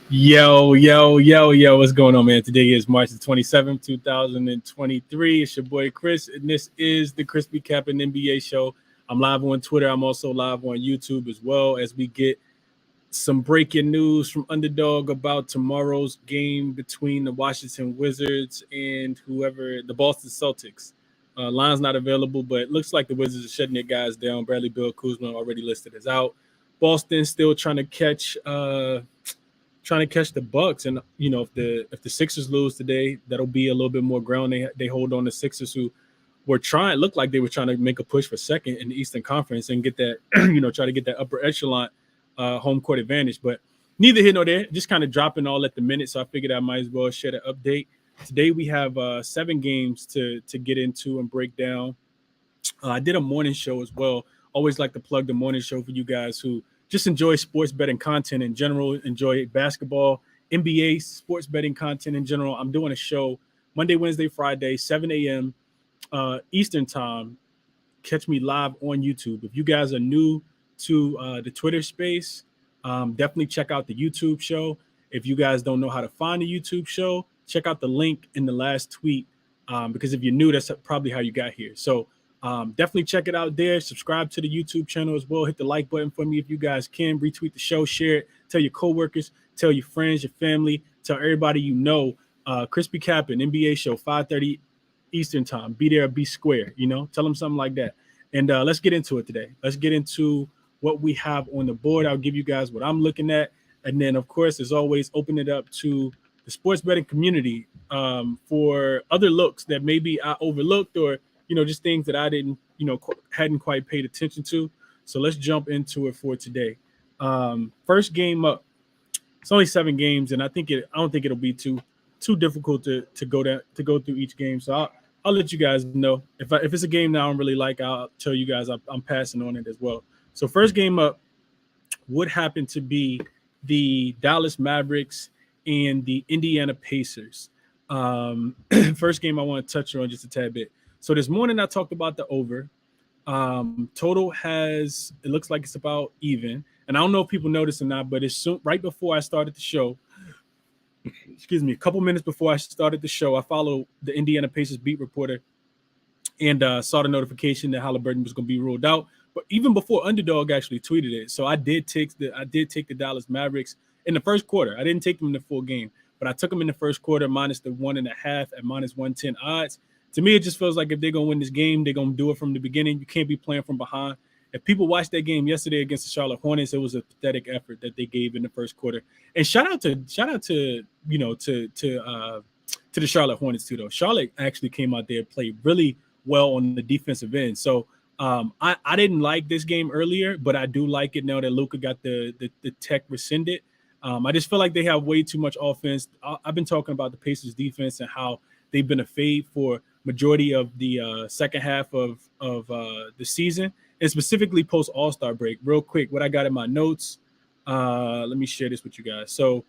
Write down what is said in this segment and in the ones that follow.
Yo, what's going on, man? Today is March the 27th, 2023. It's your boy Chris, and this is the ChrisBeCappinn NBA show. I'm live on Twitter. I'm also live on YouTube as well as we get some breaking news from Underdog about tomorrow's game between the Washington Wizards and whoever, the Boston Celtics. Line's not available, but it looks like the Wizards are shutting their guys down. Bradley Beal, Kuzma already listed as out. Boston still trying to catch the Bucks, and if the Sixers lose today, that'll be a little bit more ground they hold on the Sixers, who looked like they were trying to make a push for second in the Eastern Conference and get that try to get that upper echelon home court advantage. But neither here nor there, just kind of dropping all at the minute. So I figured I might as well share the update. Today we have 7 games to get into and break down. I did a morning show as well. Always like to plug the morning show for you guys who just enjoy sports betting content in general, enjoy basketball, NBA, sports betting content in general. I'm doing a show Monday, Wednesday, Friday, 7 a.m. Eastern time. Catch me live on YouTube. If you guys are new to the Twitter space, definitely check out the YouTube show. If you guys don't know how to find the YouTube show, check out the link in the last tweet, because if you're new, that's probably how you got here. So definitely check it out there. Subscribe to the YouTube channel as well. Hit the like button for me if you guys can. Retweet the show, share it, tell your coworkers, tell your friends, your family, tell everybody you know. ChrisBeCappinn, NBA show, 5:30 Eastern time. Be there, be square. Tell them something like that. And let's get into it today. Let's get into what we have on the board. I'll give you guys what I'm looking at, and then of course, as always, open it up to the sports betting community for other looks that maybe I overlooked, or just things that I hadn't quite paid attention to. So let's jump into it for today. First game up. It's only 7 games, and I don't think it'll be too difficult to go through each game. So I'll let you guys know if it's a game that I don't really like. I'll tell you guys I'm passing on it as well. So first game up would happen to be the Dallas Mavericks and the Indiana Pacers. First game I want to touch on just a tad bit. So this morning I talked about the over. Total it looks like it's about even. And I don't know if people noticed or not, but it's right before I started the show. Excuse me, a couple minutes before I started the show, I followed the Indiana Pacers beat reporter and saw the notification that Halliburton was going to be ruled out. But even before Underdog actually tweeted it, so I did take the Dallas Mavericks in the first quarter. I didn't take them in the full game, but I took them in the first quarter minus the 1.5 at minus 110 odds. To me, it just feels like if they're going to win this game, they're going to do it from the beginning. You can't be playing from behind. If people watched that game yesterday against the Charlotte Hornets, it was a pathetic effort that they gave in the first quarter. And shout out to the Charlotte Hornets too, though. Charlotte actually came out there and played really well on the defensive end. So I didn't like this game earlier, but I do like it now that Luka got the tech rescinded. I just feel like they have way too much offense. I've been talking about the Pacers defense and how they've been a fade for majority of the second half of the season, and specifically post All-Star break. Real quick, what I got in my notes. Let me share this with you guys. So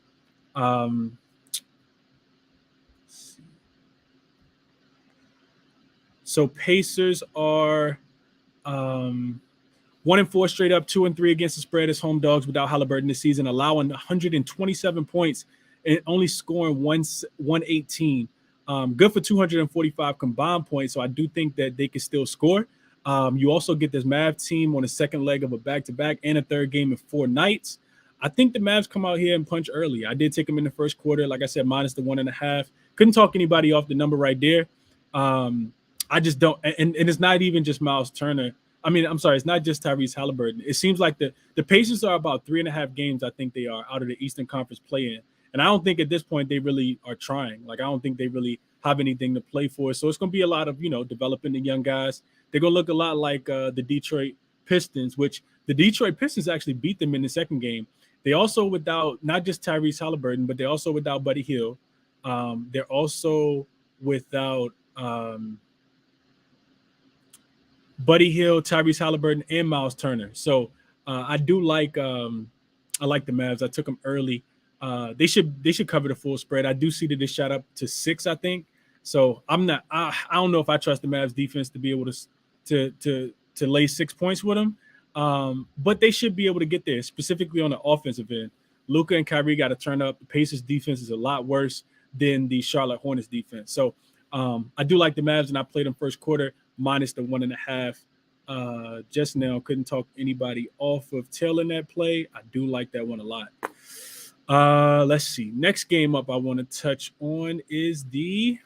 Pacers are 1-4 straight up, 2-3 against the spread as home dogs without Halliburton this season, allowing 127 points and only scoring 118. Good for 245 combined points, so I do think that they can still score. You also get this Mavs team on the second leg of a back-to-back and a third game in 4 nights. I think the Mavs come out here and punch early. I did take them in the first quarter, like I said, minus the 1.5. Couldn't talk anybody off the number right there. I just don't, and it's not even just Miles Turner. I mean, I'm sorry, it's not just Tyrese Halliburton. It seems like the Pacers are about 3.5 games, I think they are, out of the Eastern Conference play-in. And I don't think at this point they really are trying. Like, I don't think they really have anything to play for. So it's going to be a lot of, developing the young guys. They're going to look a lot like the Detroit Pistons, which the Detroit Pistons actually beat them in the second game. They also without not just Tyrese Halliburton, but they're also without Buddy Hield. They're also without Buddy Hield, Tyrese Halliburton, and Miles Turner. So I do like I like the Mavs. I took them early. They should cover the full spread. I do see that they shot up to 6, I think. So I don't know if I trust the Mavs defense to be able to lay 6 points with them. But they should be able to get there, specifically on the offensive end. Luka and Kyrie got to turn up. The Pacers defense is a lot worse than the Charlotte Hornets defense. So I do like the Mavs, and I played them first quarter minus the 1.5. Just now, couldn't talk anybody off of tailing that play. I do like that one a lot. Let's see. Next game up I want to touch on is the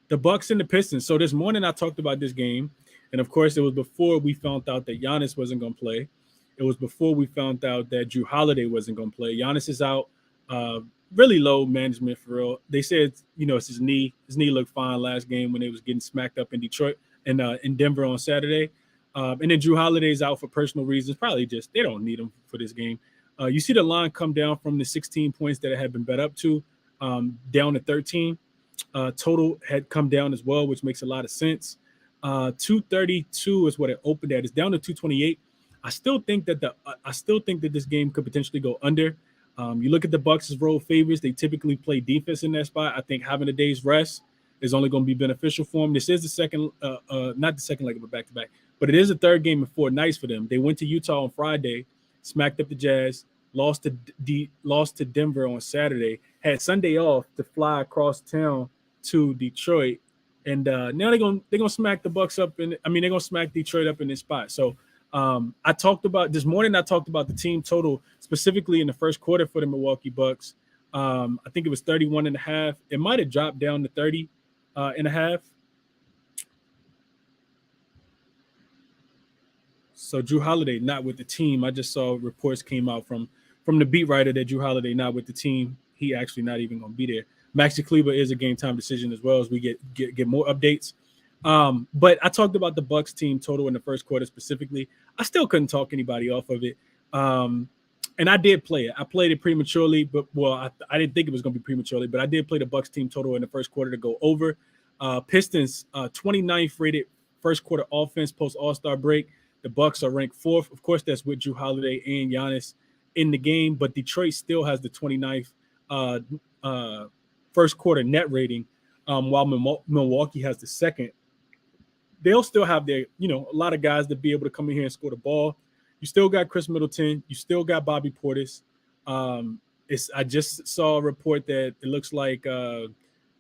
Bucks and the Pistons. So this morning I talked about this game, and of course it was before we found out that Giannis wasn't going to play. It was before we found out that Jrue Holiday wasn't going to play. Giannis is out. Really low management for real. They said, it's his knee. His knee looked fine last game when it was getting smacked up in Detroit and in Denver on Saturday. And then Jrue Holiday's out for personal reasons. Probably just they don't need him for this game. You see the line come down from the 16 points that it had been bet up to down to 13. Total had come down as well, which makes a lot of sense. 232 is what it opened at. It's down to 228. I still think that this game could potentially go under. You look at the Bucks as road favorites. They typically play defense in that spot. I think having a day's rest is only going to be beneficial for them. This is the second, not the second leg of a back-to-back, but it is the third game in 4 nights for them. They went to Utah on Friday, smacked up the Jazz, lost to Denver on Saturday, had Sunday off to fly across town to Detroit, and now they're gonna smack the Bucks up. They're gonna smack Detroit up in this spot. So I talked about this morning. I talked about the team total specifically in the first quarter for the Milwaukee Bucks. I think it was 31.5. It might have dropped down to 30.5. So Jrue Holiday not with the team. I just saw reports came out from the beat writer that Jrue Holiday not with the team. He actually not even going to be there. Maxi Kleber is a game time decision as well as we get more updates. But I talked about the Bucks team total in the first quarter specifically. I still couldn't talk anybody off of it. And I did play it. I played it prematurely, but I didn't think it was going to be prematurely, but I did play the Bucks team total in the first quarter to go over. Pistons 29th rated first quarter offense post All-Star break. The Bucks are ranked 4th. Of course, that's with Jrue Holiday and Giannis in the game, but Detroit still has the 29th first quarter net rating, while Milwaukee has the second. They'll still have their, a lot of guys to be able to come in here and score the ball. You still got Chris Middleton. You still got Bobby Portis. I just saw a report that it looks like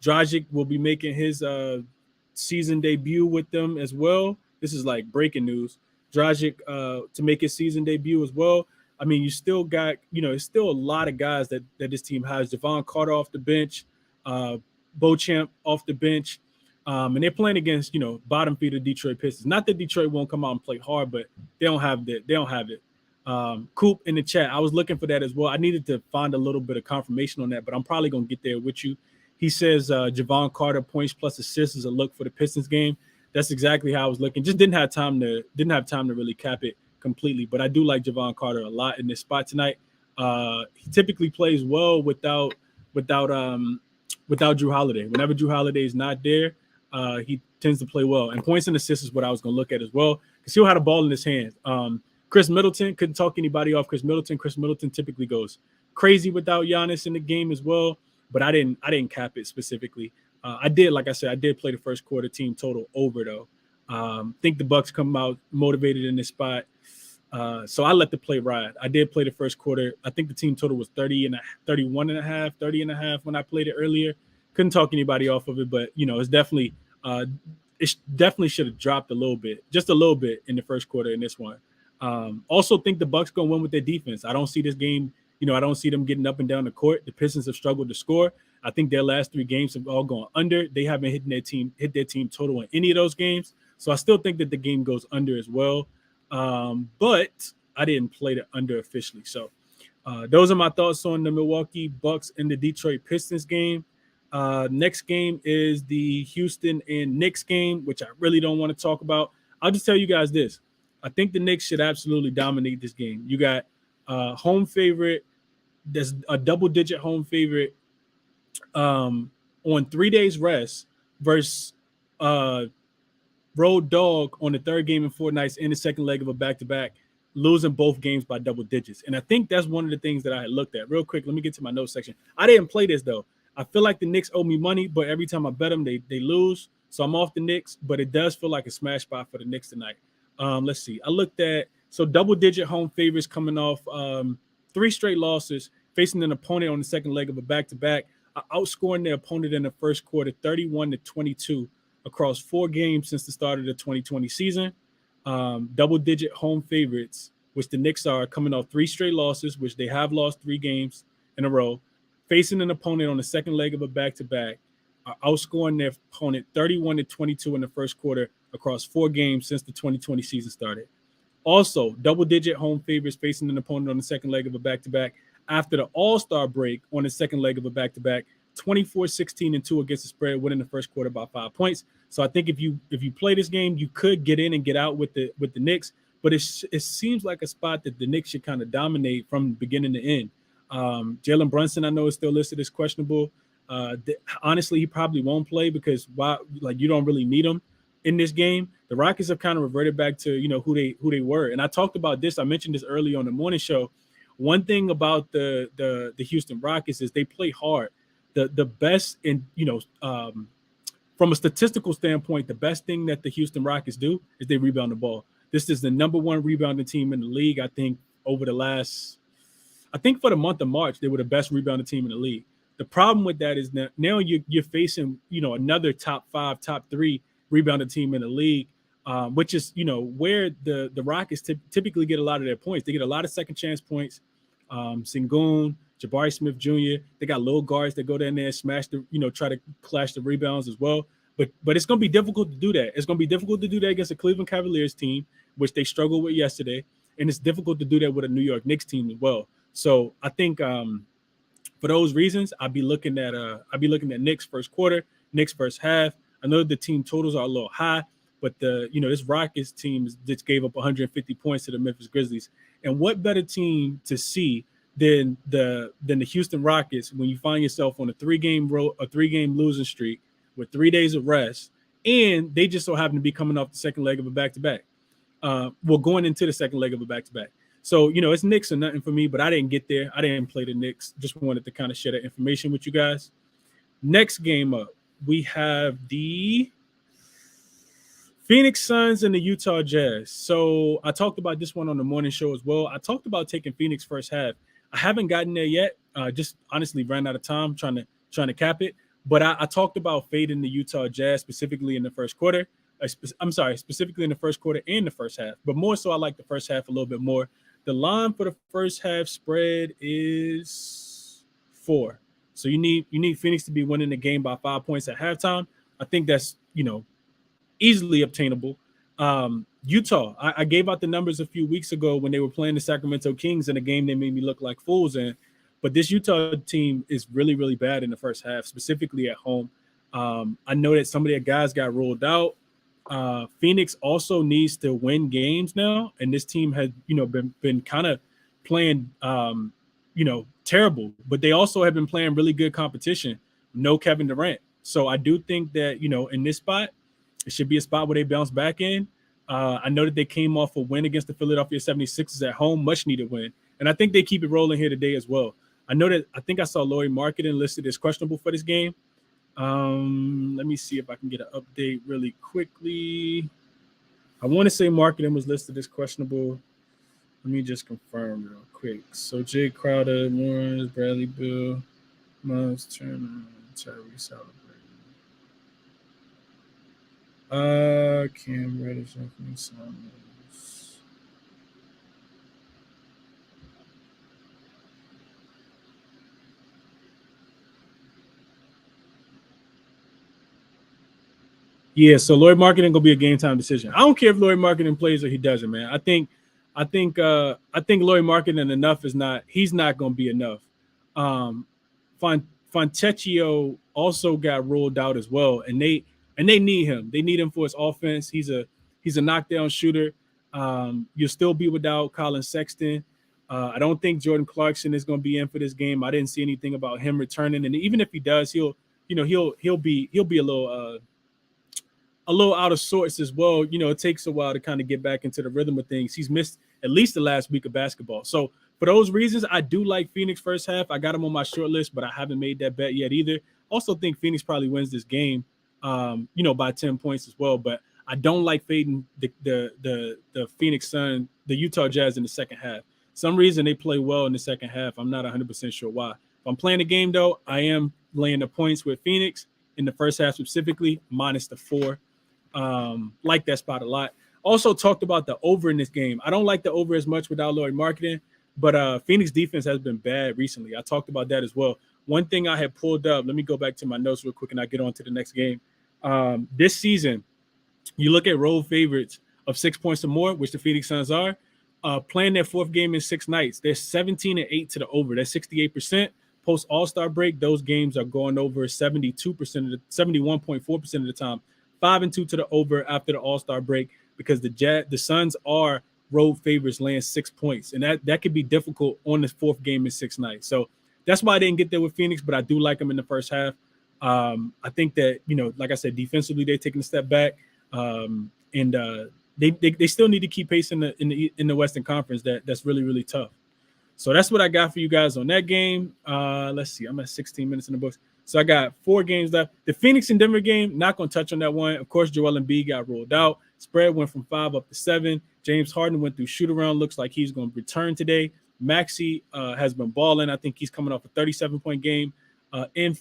Dragic will be making his season debut with them as well. This is like breaking news. Dragic to make his season debut as well. I mean, you still got, it's still a lot of guys that this team has. Javon Carter off the bench, Beauchamp off the bench. And they're playing against, bottom feeder Detroit Pistons. Not that Detroit won't come out and play hard, but they don't have that. They don't have it. Coop in the chat, I was looking for that as well. I needed to find a little bit of confirmation on that, but I'm probably going to get there with you. He says Javon Carter points plus assists is a look for the Pistons game. That's exactly how I was looking. Just didn't have time to really cap it completely. But I do like Javon Carter a lot in this spot tonight. He typically plays well without Jrue Holiday. Whenever Jrue Holiday is not there, he tends to play well. And points and assists is what I was going to look at as well, because he'll have a ball in his hands. Chris Middleton, couldn't talk anybody off Chris Middleton. Chris Middleton typically goes crazy without Giannis in the game as well, but I didn't cap it specifically. I did play the first quarter team total over though. Think the Bucks come out motivated in this spot. So I let the play ride. I did play the first quarter. I think the team total was 30 and a half when I played it earlier. Couldn't talk anybody off of it, but it's definitely should have dropped just a little bit in the first quarter in this one. Also think the Bucks gonna win with their defense. I don't see this game, I don't see them getting up and down the court. The Pistons have struggled to score. I think their last 3 games have all gone under. They haven't hit their team total in any of those games. So I still think that the game goes under as well. But I didn't play the under officially. So those are my thoughts on the Milwaukee Bucks and the Detroit Pistons game. Next game is the Houston and Knicks game, which I really don't want to talk about. I'll just tell you guys this. I think the Knicks should absolutely dominate this game. You got home favorite. There's a double-digit home favorite on 3 days rest versus road dog on the third game in 4 nights in the second leg of a back-to-back, losing both games by double digits. And I think that's one of the things that I had looked at. Real quick, let me get to my notes section. I didn't play this, though. I feel like the Knicks owe me money, but every time I bet them, they lose. So I'm off the Knicks, but it does feel like a smash spot for the Knicks tonight. Let's see. I looked at So double-digit home favorites coming off 3 straight losses, facing an opponent on the second leg of a back-to-back, outscoring their opponent in the first quarter 31-22 across 4 games since the start of the 2020 season. Double-digit home favorites, which the Knicks are, coming off 3 straight losses, which they have lost 3 games in a row, facing an opponent on the second leg of a back-to-back, outscoring their opponent 31-22 in the first quarter across 4 games since the 2020 season started. Also, double-digit home favorites facing an opponent on the second leg of a back-to-back after the All-Star break on the second leg of a back-to-back, 24-16-2 against the spread, winning the first quarter by 5 points. So I think if you play this game, you could get in and get out with the Knicks, but it seems like a spot that the Knicks should kind of dominate from beginning to end. Jalen Brunson, I know, is still listed as questionable. Honestly, he probably won't play because you don't really need him in this game. The Rockets have kind of reverted back to who they were, and I talked about this. I mentioned this early on the morning show. One thing about the Houston Rockets is they play hard. The best in from a statistical standpoint, the best thing that the Houston Rockets do is they rebound the ball. This is the number 1 rebounding team in the league. I think for the month of March, they were the best rebounding team in the league. The problem with that is that now you're facing, another top 5, top 3 rebounding team in the league, which is, where the Rockets typically get a lot of their points. They get a lot of second chance points. Sengun, Jabari Smith Jr. They got little guards that go down there and smash try to clash the rebounds as well. But it's going to be difficult to do that. It's going to be difficult to do that against a Cleveland Cavaliers team, which they struggled with yesterday. And it's difficult to do that with a New York Knicks team as well. So I think for those reasons, I'd be looking at Knicks first quarter, Knicks first half. I know the team totals are a little high, but this Rockets team just gave up 150 points to the Memphis Grizzlies. And what better team to see than the Houston Rockets when you find yourself on a 3-game losing streak with 3 days of rest, and they just so happen to be coming off the second leg of a back-to-back. Going into the second leg of a back-to-back. So, it's Knicks or nothing for me, but I didn't get there. I didn't play the Knicks. Just wanted to kind of share that information with you guys. Next game up, we have the Phoenix Suns and the Utah Jazz. So I talked about this one on the morning show as well. I talked about taking Phoenix first half. I haven't gotten there yet. Just honestly ran out of time trying to cap it. But I talked about fading the Utah Jazz specifically in the first quarter. Specifically in the first quarter and the first half. But more so, I like the first half a little bit more. The line for the first half spread is 4. So you need Phoenix to be winning the game by 5 points at halftime. I think that's easily obtainable. Utah, I gave out the numbers a few weeks ago when they were playing the Sacramento Kings in a game they made me look like fools in. But this Utah team is really, really bad in the first half, specifically at home. I know that some of their guys got ruled out. Phoenix also needs to win games now, and this team has been kind of playing terrible, but they also have been playing really good competition. No Kevin Durant. So I do think that in this spot, it should be a spot where they bounce back in. I know that they came off a win against the Philadelphia 76ers at home, much needed win, and I think they keep it rolling here today as well. I think I saw Lauri Markkanen listed as questionable for this game. Let me see if I can get an update really quickly. I want to say Markkanen was listed as questionable. Let me just confirm real quick. So Jay Crowder, Morris, Bradley Beal, Miles Turner, Tyrese Halliburton. Cam Reddish, Anthony Simons. Yeah, so Lauri Markkanen gonna be a game time decision. I don't care if Lauri Markkanen plays or he doesn't, man. I think Lauri Markkanen enough is not. He's not gonna be enough. Fontecchio also got ruled out as well, and they need him. They need him for his offense. He's a knockdown shooter. You'll still be without Colin Sexton. I don't think Jordan Clarkson is going to be in for this game. I didn't see anything about him returning, and even if he does, he'll be a little out of sorts as well. It takes a while to kind of get back into the rhythm of things. He's missed at least the last week of basketball. So for those reasons, I do like Phoenix first half. I got him on my short list, but I haven't made that bet yet either. Also think Phoenix probably wins this game, by 10 points as well. But I don't like fading the Phoenix Sun, the Utah Jazz in the second half. Some reason they play well in the second half. I'm not 100% sure why. If I'm playing the game, though, I am laying the points with Phoenix in the first half specifically, minus the 4. Like that spot a lot. Also talked about the over in this game. I don't like the over as much without Lloyd marketing, but Phoenix defense has been bad recently. I talked about that as well. One thing I had pulled up, let me go back to my notes real quick and I get on to the next game. This season, you look at road favorites of 6 points or more, which the Phoenix Suns are, playing their fourth game in 6 nights. They're 17-8 to the over. That's 68%. Post All-Star break, those games are going over 71.4% of the time. 5-2 to the over after the All-Star break because the Suns are road favorites laying 6 points. And that could be difficult on the fourth game in 6 nights. So that's why I didn't get there with Phoenix, but I do like them in the first half. I think that, like I said, defensively, they're taking a step back. They still need to keep pace in the Western Conference. That's really, really tough. So that's what I got for you guys on that game. Let's see. I'm at 16 minutes in the books. So I got 4 games left. The Phoenix and Denver game, not going to touch on that one. Of course, Joel Embiid got rolled out. Spread went from 5 up to 7. James Harden went through shoot-around. Looks like he's going to return today. Maxey has been balling. I think he's coming off a 37-point game in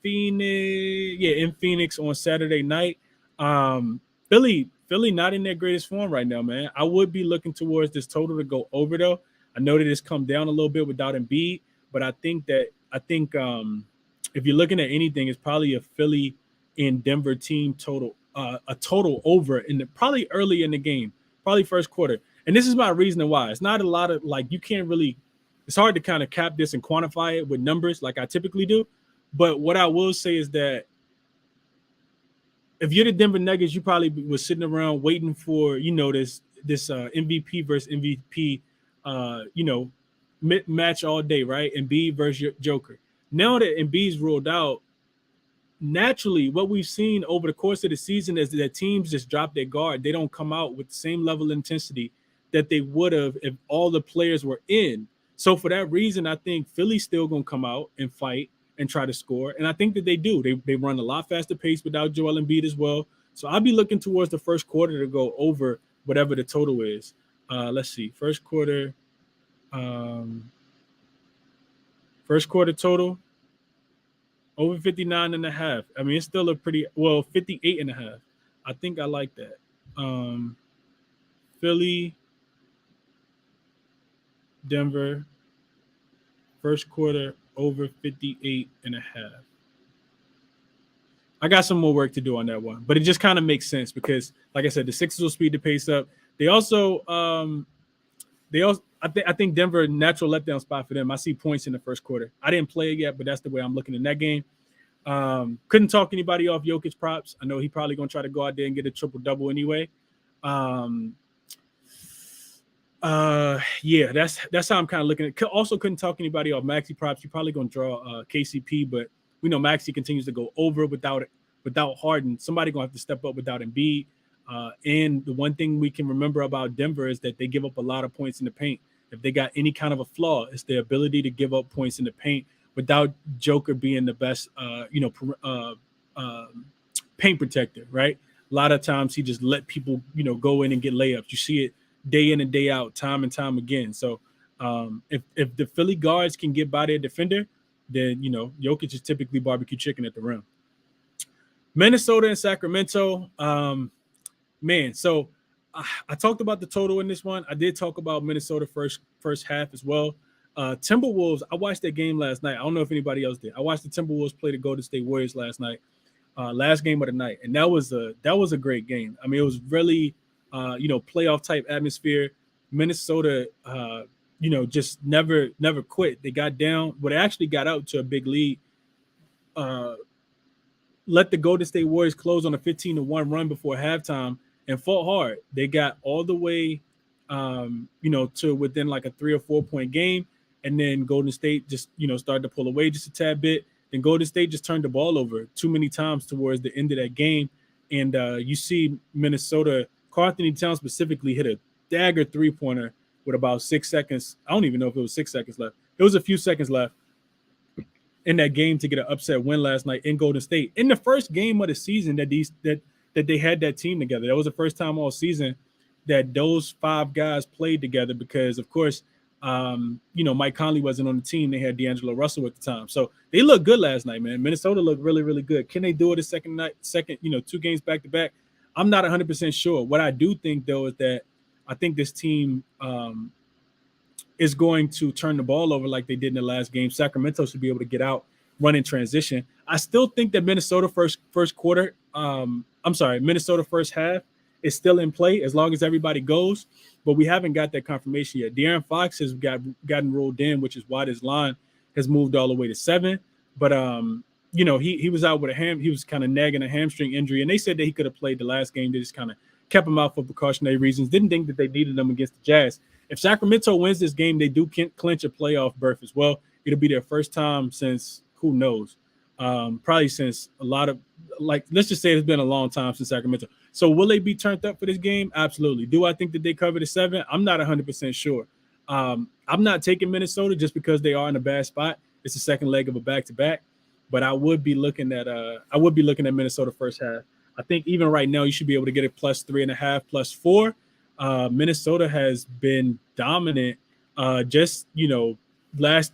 Phoenix on Saturday night. Philly not in their greatest form right now, man. I would be looking towards this total to go over, though. I know that it's come down a little bit without Embiid, but I think if you're looking at anything, it's probably a Philly and Denver team total, a total over probably early in the game, probably first quarter. And this is my reasoning why. It's not a lot of you can't really. It's hard to kind of cap this and quantify it with numbers like I typically do. But what I will say is that if you're the Denver Nuggets, you probably was sitting around waiting for this MVP versus MVP. Match all day, right? Embiid versus Joker. Now that Embiid's ruled out, naturally, what we've seen over the course of the season is that teams just drop their guard. They don't come out with the same level of intensity that they would have if all the players were in. So for that reason, I think Philly's still going to come out and fight and try to score. And I think that they do. They run a lot faster pace without Joel Embiid as well. So I'll be looking towards the first quarter to go over whatever the total is. Let's see. First quarter total over 59.5. I mean, it's still a 58.5. I think I like that. Philly, Denver, first quarter over 58.5. I got some more work to do on that one, but it just kind of makes sense because, like I said, the Sixers will speed the pace up. They also, I think Denver natural letdown spot for them. I see points in the first quarter. I didn't play it yet, but that's the way I'm looking in that game. Couldn't talk anybody off Jokic props. I know he probably gonna try to go out there and get a triple double anyway. That's how I'm kind of looking at it. Also couldn't talk anybody off Maxey props. You're probably gonna draw KCP, but we know Maxey continues to go over without Harden. Somebody gonna have to step up without Embiid. And the one thing we can remember about Denver is that they give up a lot of points in the paint. If they got any kind of a flaw, it's their ability to give up points in the paint without Joker being the best, paint protector, right? A lot of times he just let people, go in and get layups. You see it day in and day out, time and time again. So if the Philly guards can get by their defender, then, Jokic is typically barbecue chicken at the rim. Minnesota and Sacramento, so I talked about the total in this one. I did talk about Minnesota first half as well. Timberwolves, I watched that game last night. I don't know if anybody else did. I watched the Timberwolves play the Golden State Warriors last night, last game of the night, and that was a great game. I mean, it was really playoff type atmosphere. Minnesota, just never quit. They got down, but they actually got out to a big lead. Let the Golden State Warriors close on a 15-1 run before halftime and fought hard. They got all the way, to within like a 3 or 4 point game. And then Golden State just, started to pull away just a tad bit. Then Golden State just turned the ball over too many times towards the end of that game. And you see Minnesota, Karl-Anthony Towns specifically hit a dagger 3-pointer with about 6 seconds. I don't even know if it was 6 seconds left. It was a few seconds left in that game to get an upset win last night in Golden State. In the first game of the season that that they had that team together. That was the first time all season that those 5 guys played together because, of course, Mike Conley wasn't on the team. They had D'Angelo Russell at the time. So they looked good last night, man. Minnesota looked really, really good. Can they do it a second, 2 games back to back? I'm not 100% sure. What I do think, though, is that I think this team is going to turn the ball over like they did in the last game. Sacramento should be able to get out, run in transition. I still think that Minnesota Minnesota first half is still in play as long as everybody goes, but we haven't got that confirmation yet. De'Aaron Fox has gotten rolled in, which is why this line has moved all the way to 7. But he was out with he was kind of nagging a hamstring injury, and they said that he could have played the last game. They just kind of kept him out for precautionary reasons. Didn't think that they needed him against the Jazz. If Sacramento wins this game, they do clinch a playoff berth as well. It'll be their first time since who knows, probably since a lot of let's just say it's been a long time since Sacramento. So will they be turned up for this game? Absolutely. Do I think that they cover the 7? I'm not 100% sure. I'm not taking Minnesota just because they are in a bad spot. It's the second leg of a back-to-back, but I would be looking at Minnesota first half. I think even right now you should be able to get a +3.5, +4. Minnesota has been dominant last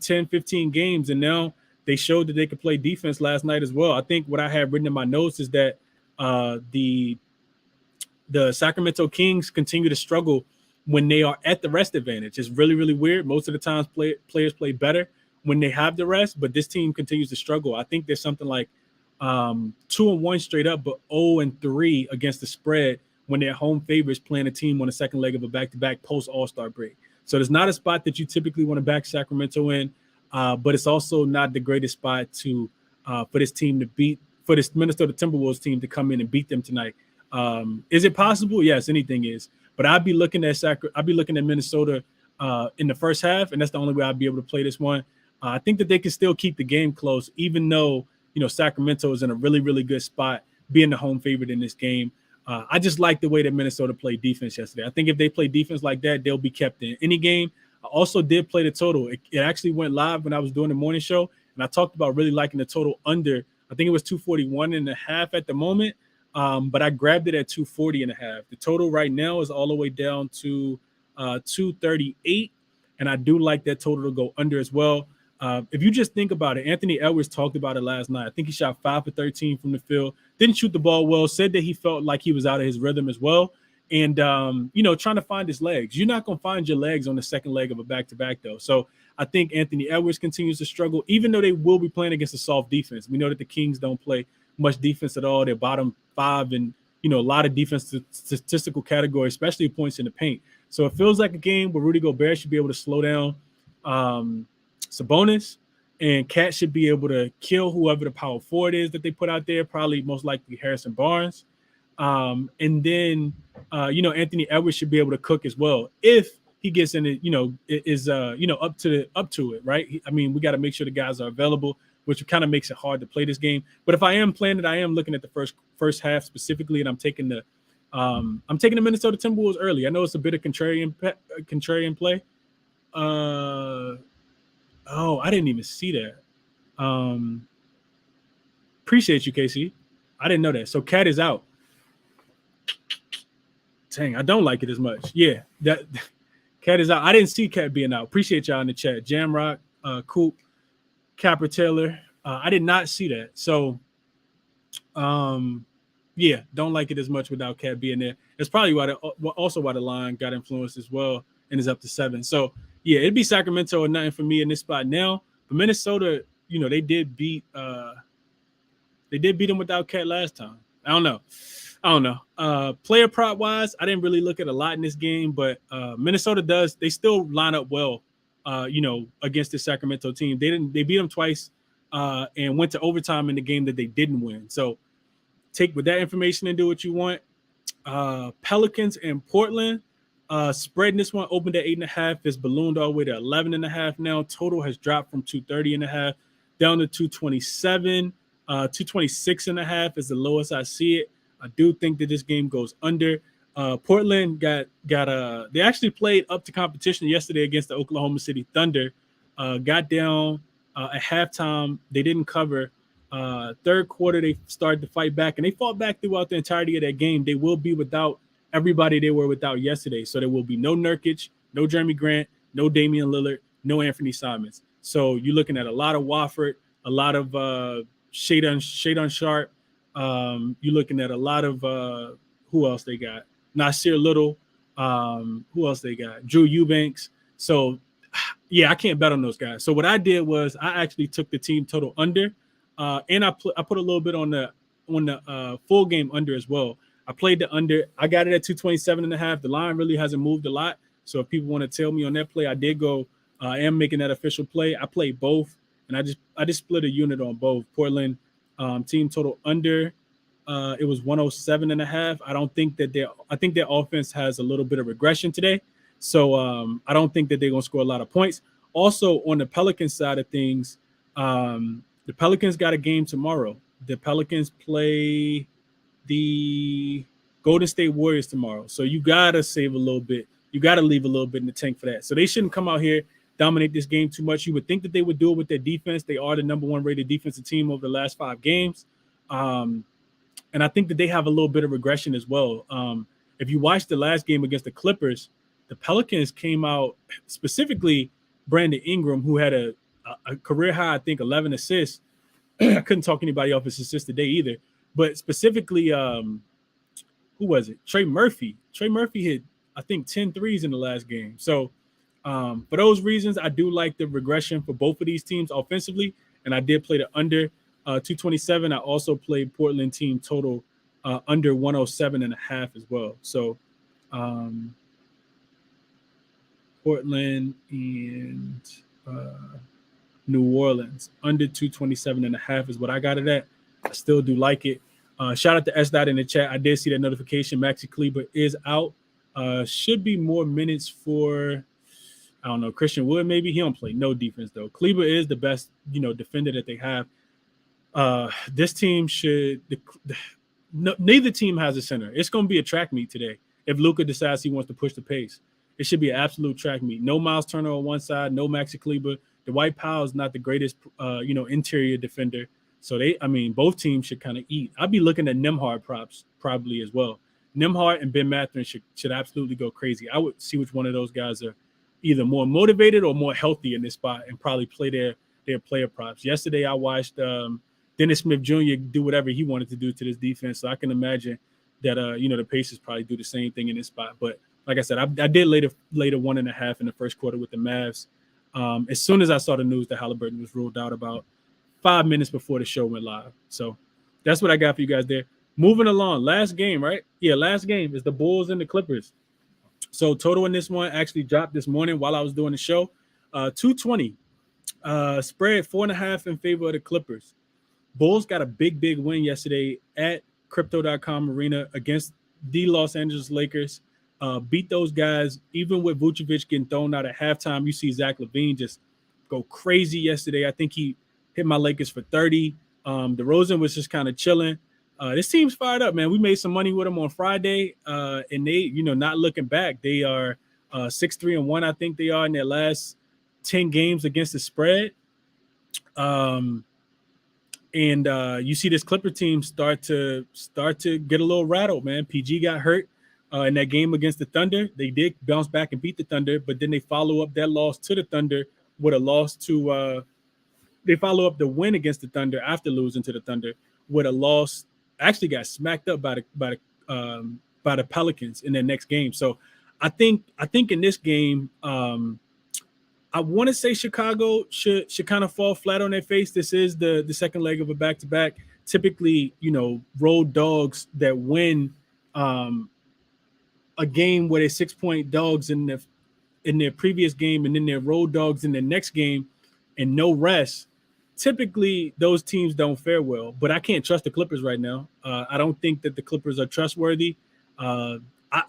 10, 15 games, and now they showed that they could play defense last night as well. I think what I have written in my notes is that the Sacramento Kings continue to struggle when they are at the rest advantage. It's really, really weird. Most of the times players play better when they have the rest, but this team continues to struggle. I think there's something like 2-1 straight up, but 0-3 against the spread when they're home favorites playing a team on the second leg of a back-to-back post All-Star break. So there's not a spot that you typically want to back Sacramento in, but it's also not the greatest spot for this Minnesota Timberwolves team to come in and beat them tonight. Is it possible? Yes, anything is. But I'd be looking at Minnesota in the first half, and that's the only way I'd be able to play this one. I think that they can still keep the game close, even though Sacramento is in a really, really good spot, being the home favorite in this game. I just like the way that Minnesota played defense yesterday. I think if they play defense like that, they'll be kept in any game. I also did play the total. It actually went live when I was doing the morning show, and I talked about really liking the total under. I think it was 241.5 at the moment, but I grabbed it at 240.5. The total right now is all the way down to 238, and I do like that total to go under as well. If you just think about it, Anthony Edwards talked about it last night. I think he shot 5 for 13 from the field, didn't shoot the ball well, said that he felt like he was out of his rhythm as well. And, trying to find his legs. You're not going to find your legs on the second leg of a back-to-back, though. So I think Anthony Edwards continues to struggle, even though they will be playing against a soft defense. We know that the Kings don't play much defense at all. They're bottom 5 in, a lot of defense statistical categories, especially points in the paint. So it feels like a game where Rudy Gobert should be able to slow down Sabonis, and Cat should be able to kill whoever the power forward is that they put out there, probably most likely Harrison Barnes. And then, Anthony Edwards should be able to cook as well if he gets in it, up to it, right? I mean, we got to make sure the guys are available, which kind of makes it hard to play this game. But if I am playing it, I am looking at the first half specifically, and I'm taking the Minnesota Timberwolves early. I know it's a bit of contrarian play. I didn't even see that. Appreciate you, Casey. I didn't know that. So Cat is out. Dang, I don't like it as much. Yeah, that Cat is out. I didn't see Cat being out. Appreciate y'all in the chat. Jamrock, Coop, Capper Taylor. I did not see that. So, don't like it as much without Cat being there. That's probably why the line got influenced as well and is up to 7. So, yeah, it'd be Sacramento or nothing for me in this spot now. But Minnesota, they did beat them without Cat last time. I don't know. Player prop wise, I didn't really look at a lot in this game, but Minnesota does. They still line up well, against the Sacramento team. They beat them twice and went to overtime in the game that they didn't win. So take with that information and do what you want. Pelicans and Portland. Spreading this one opened at 8.5. It's ballooned all the way to 11.5 now. Total has dropped from 230.5 down to 227. 226.5 is the lowest I see it. I do think that this game goes under. Portland got they actually played up to competition yesterday against the Oklahoma City Thunder. Got down at halftime. They didn't cover. Third quarter, they started to fight back, and they fought back throughout the entirety of that game. They will be without everybody they were without yesterday. So there will be no Nurkic, no Jeremy Grant, no Damian Lillard, no Anthony Simons. So you're looking at a lot of Wofford, a lot of Shadon Sharp. You're looking at a lot of who else they got? Nasir Little. Who else they got? Drew Eubanks. So yeah, I can't bet on those guys. So what I did was I actually took the team total under, and I put a little bit on the full game under as well. I played the under. I got it at 227.5. The line really hasn't moved a lot. So if people want to tell me on that play, I did go. I am making that official play. I played both, and I just split a unit on both. Portland team total under. It was 107.5. I think their offense has a little bit of regression today. So I don't think that they're going to score a lot of points. Also, on the Pelicans side of things, the Pelicans got a game tomorrow. The Pelicans play the Golden State Warriors tomorrow. So you got to save a little bit. You got to leave a little bit in the tank for that. So they shouldn't come out here, dominate this game too much. You would think that they would do it with their defense. They are the number one rated defensive team over the last 5 games. And I think that they have a little bit of regression as well. If you watch the last game against the Clippers, the Pelicans came out, specifically Brandon Ingram, who had a career high, I think, 11 assists. I couldn't talk anybody off his assists today either. But specifically, who was it? Trey Murphy. Trey Murphy hit, I think, 10 threes in the last game. So for those reasons, I do like the regression for both of these teams offensively, and I did play the under 227. I also played Portland team total under 107.5 as well. So Portland and New Orleans under 227.5 is what I got it at. I still do like it. Shout out to S. Dot in the chat. I did see that notification. Maxi Kleber is out. Should be more minutes for, I don't know, Christian Wood maybe. He don't play no defense though. Kleber is the best, defender that they have. This team should. Neither team has a center. It's going to be a track meet today. If Luka decides he wants to push the pace, it should be an absolute track meet. No Miles Turner on one side, no Maxi Kleber. Dwight Powell is not the greatest, interior defender. So both teams should kind of eat. I'd be looking at Nembhard props probably as well. Nembhard and Ben Mathurin should absolutely go crazy. I would see which one of those guys are either more motivated or more healthy in this spot and probably play their player props. Yesterday, I watched Dennis Smith Jr. do whatever he wanted to do to this defense. So I can imagine that, the Pacers probably do the same thing in this spot. But like I said, I did later 1.5 in the first quarter with the Mavs. As soon as I saw the news that Halliburton was ruled out about 5 minutes before the show went live. So that's what I got for you guys there. Moving along, last game, right? Yeah, last game is the Bulls and the Clippers. So total in this one actually dropped this morning while I was doing the show. 220. Spread 4.5 in favor of the Clippers. Bulls got a big win yesterday at Crypto.com Arena against the Los Angeles Lakers. Beat those guys, even with Vucevic getting thrown out at halftime. You see Zach LaVine just go crazy yesterday. I think he hit my Lakers for 30. DeRozan was just kind of chilling. This team's fired up, man. We made some money with them on Friday, and they, not looking back, they are 6-3-1. I think they are in their last 10 games against the spread. And you see this Clipper team start to get a little rattled, man. PG got hurt in that game against the Thunder. They did bounce back and beat the Thunder, but then they follow up that loss to the Thunder with a loss to they follow up the win against the Thunder after losing to the Thunder with a loss. Actually got smacked up by the Pelicans in their next game. So I think in this game, I want to say Chicago should kind of fall flat on their face. This is the second leg of a back-to-back. Typically, road dogs that win a game where they're 6-point dogs in their previous game and then they're road dogs in their next game and no rest. Typically, those teams don't fare well. But I can't trust the Clippers right now. I don't think that the Clippers are trustworthy. I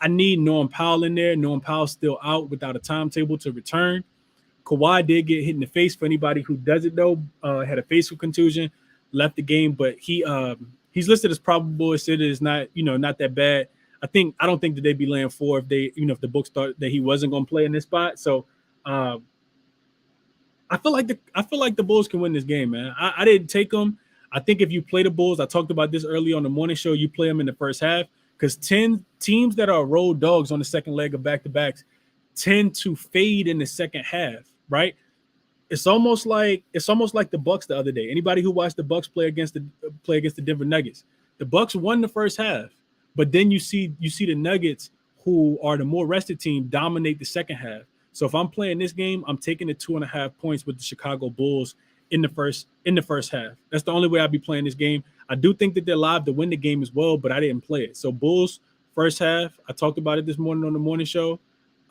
need Norm Powell in there. Norm Powell's still out without a timetable to return. Kawhi did get hit in the face. For anybody who doesn't know, had a facial contusion, left the game, but he's listed as probable. It said it's not, not that bad. I don't think that they'd be laying 4 if they, if the books thought that he wasn't going to play in this spot. So I feel like the Bulls can win this game, man. I didn't take them. I think if you play the Bulls, I talked about this early on the morning show, you play them in the first half because 10 teams that are road dogs on the second leg of back-to-backs tend to fade in the second half, right? It's almost like the Bucks the other day. Anybody who watched the Bucks play against the Denver Nuggets, the Bucks won the first half, but then you see the Nuggets, who are the more rested team, dominate the second half. So if I'm playing this game, I'm taking the 2.5 points with the Chicago Bulls in the first half. That's the only way I'd be playing this game. I do think that they're live to win the game as well, but I didn't play it. So Bulls first half. I talked about it this morning on the morning show.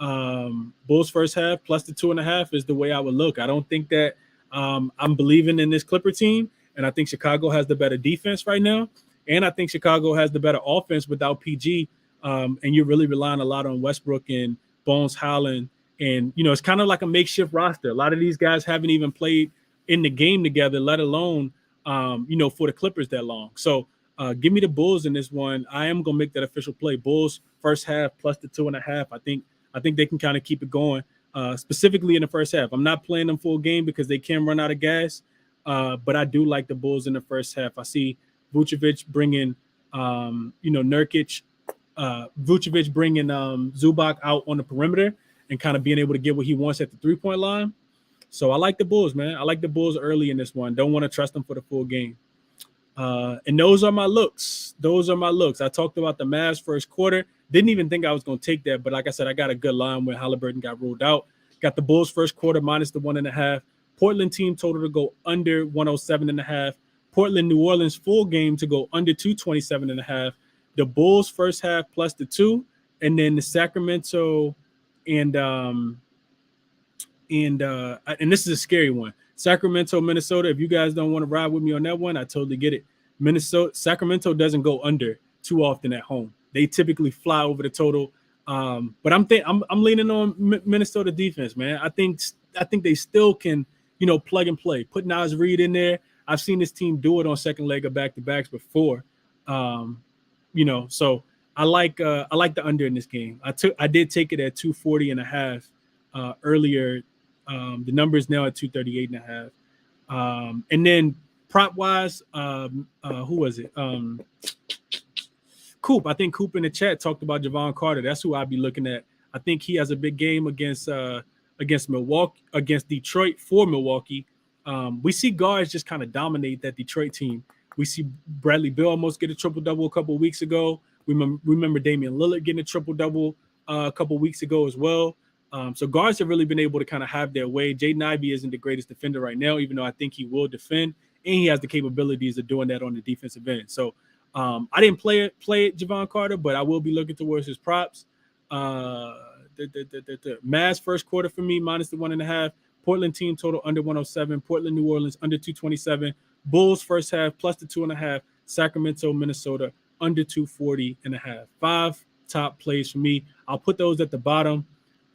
Bulls first half plus the 2.5 is the way I would look. I don't think that I'm believing in this Clipper team, and I think Chicago has the better defense right now, and I think Chicago has the better offense without PG. And you're really relying a lot on Westbrook and Bones Howland, and it's kind of like a makeshift roster. A lot of these guys haven't even played in the game together, let alone for the Clippers that long. So give me the Bulls in this one. I am gonna make that official play. Bulls first half plus the 2.5. I think they can kind of keep it going, specifically in the first half. I'm not playing them full game because they can run out of gas, but I do like the Bulls in the first half. I see Vucevic bringing, Nurkic, Vucevic bringing Zubac out on the perimeter and kind of being able to get what he wants at the three-point line. So I like the Bulls, man. I like the Bulls early in this one. Don't want to trust them for the full game. And those are my looks. I talked about the Mavs first quarter. Didn't even think I was going to take that, but like I said, I got a good line when Halliburton got ruled out. Got the Bulls first quarter minus the 1.5. Portland team total to go under 107.5. Portland, New Orleans full game to go under 227.5. The Bulls first half plus the 2, and then the Sacramento and this is a scary one. Sacramento, Minnesota. If you guys don't want to ride with me on that one, I totally get it. Sacramento doesn't go under too often at home. They typically fly over the total. But I'm leaning on Minnesota defense, man. I think they still can, plug and play. Put Naz Reid in there. I've seen this team do it on second leg of back-to-backs before. So I like the under in this game. I did take it at 240.5 earlier. The number is now at 238.5. And then prop wise, who was it? Coop. I think Coop in the chat talked about Javon Carter. That's who I'd be looking at. I think he has a big game against Milwaukee, against Detroit for Milwaukee. We see guards just kind of dominate that Detroit team. We see Bradley Beal almost get a triple-double a couple of weeks ago. We remember Damian Lillard getting a triple-double a couple of weeks ago as well. So guards have really been able to kind of have their way. Jaden Ivey isn't the greatest defender right now, even though I think he will defend, and he has the capabilities of doing that on the defensive end. So I didn't play it, Javon Carter, but I will be looking towards his props. The Mavs first quarter for me, minus the 1.5. Portland team total under 107. Portland, New Orleans under 227. Bulls first half plus the 2.5. Sacramento, Minnesota under 240.5. 5 top plays for me. I'll put those at the bottom.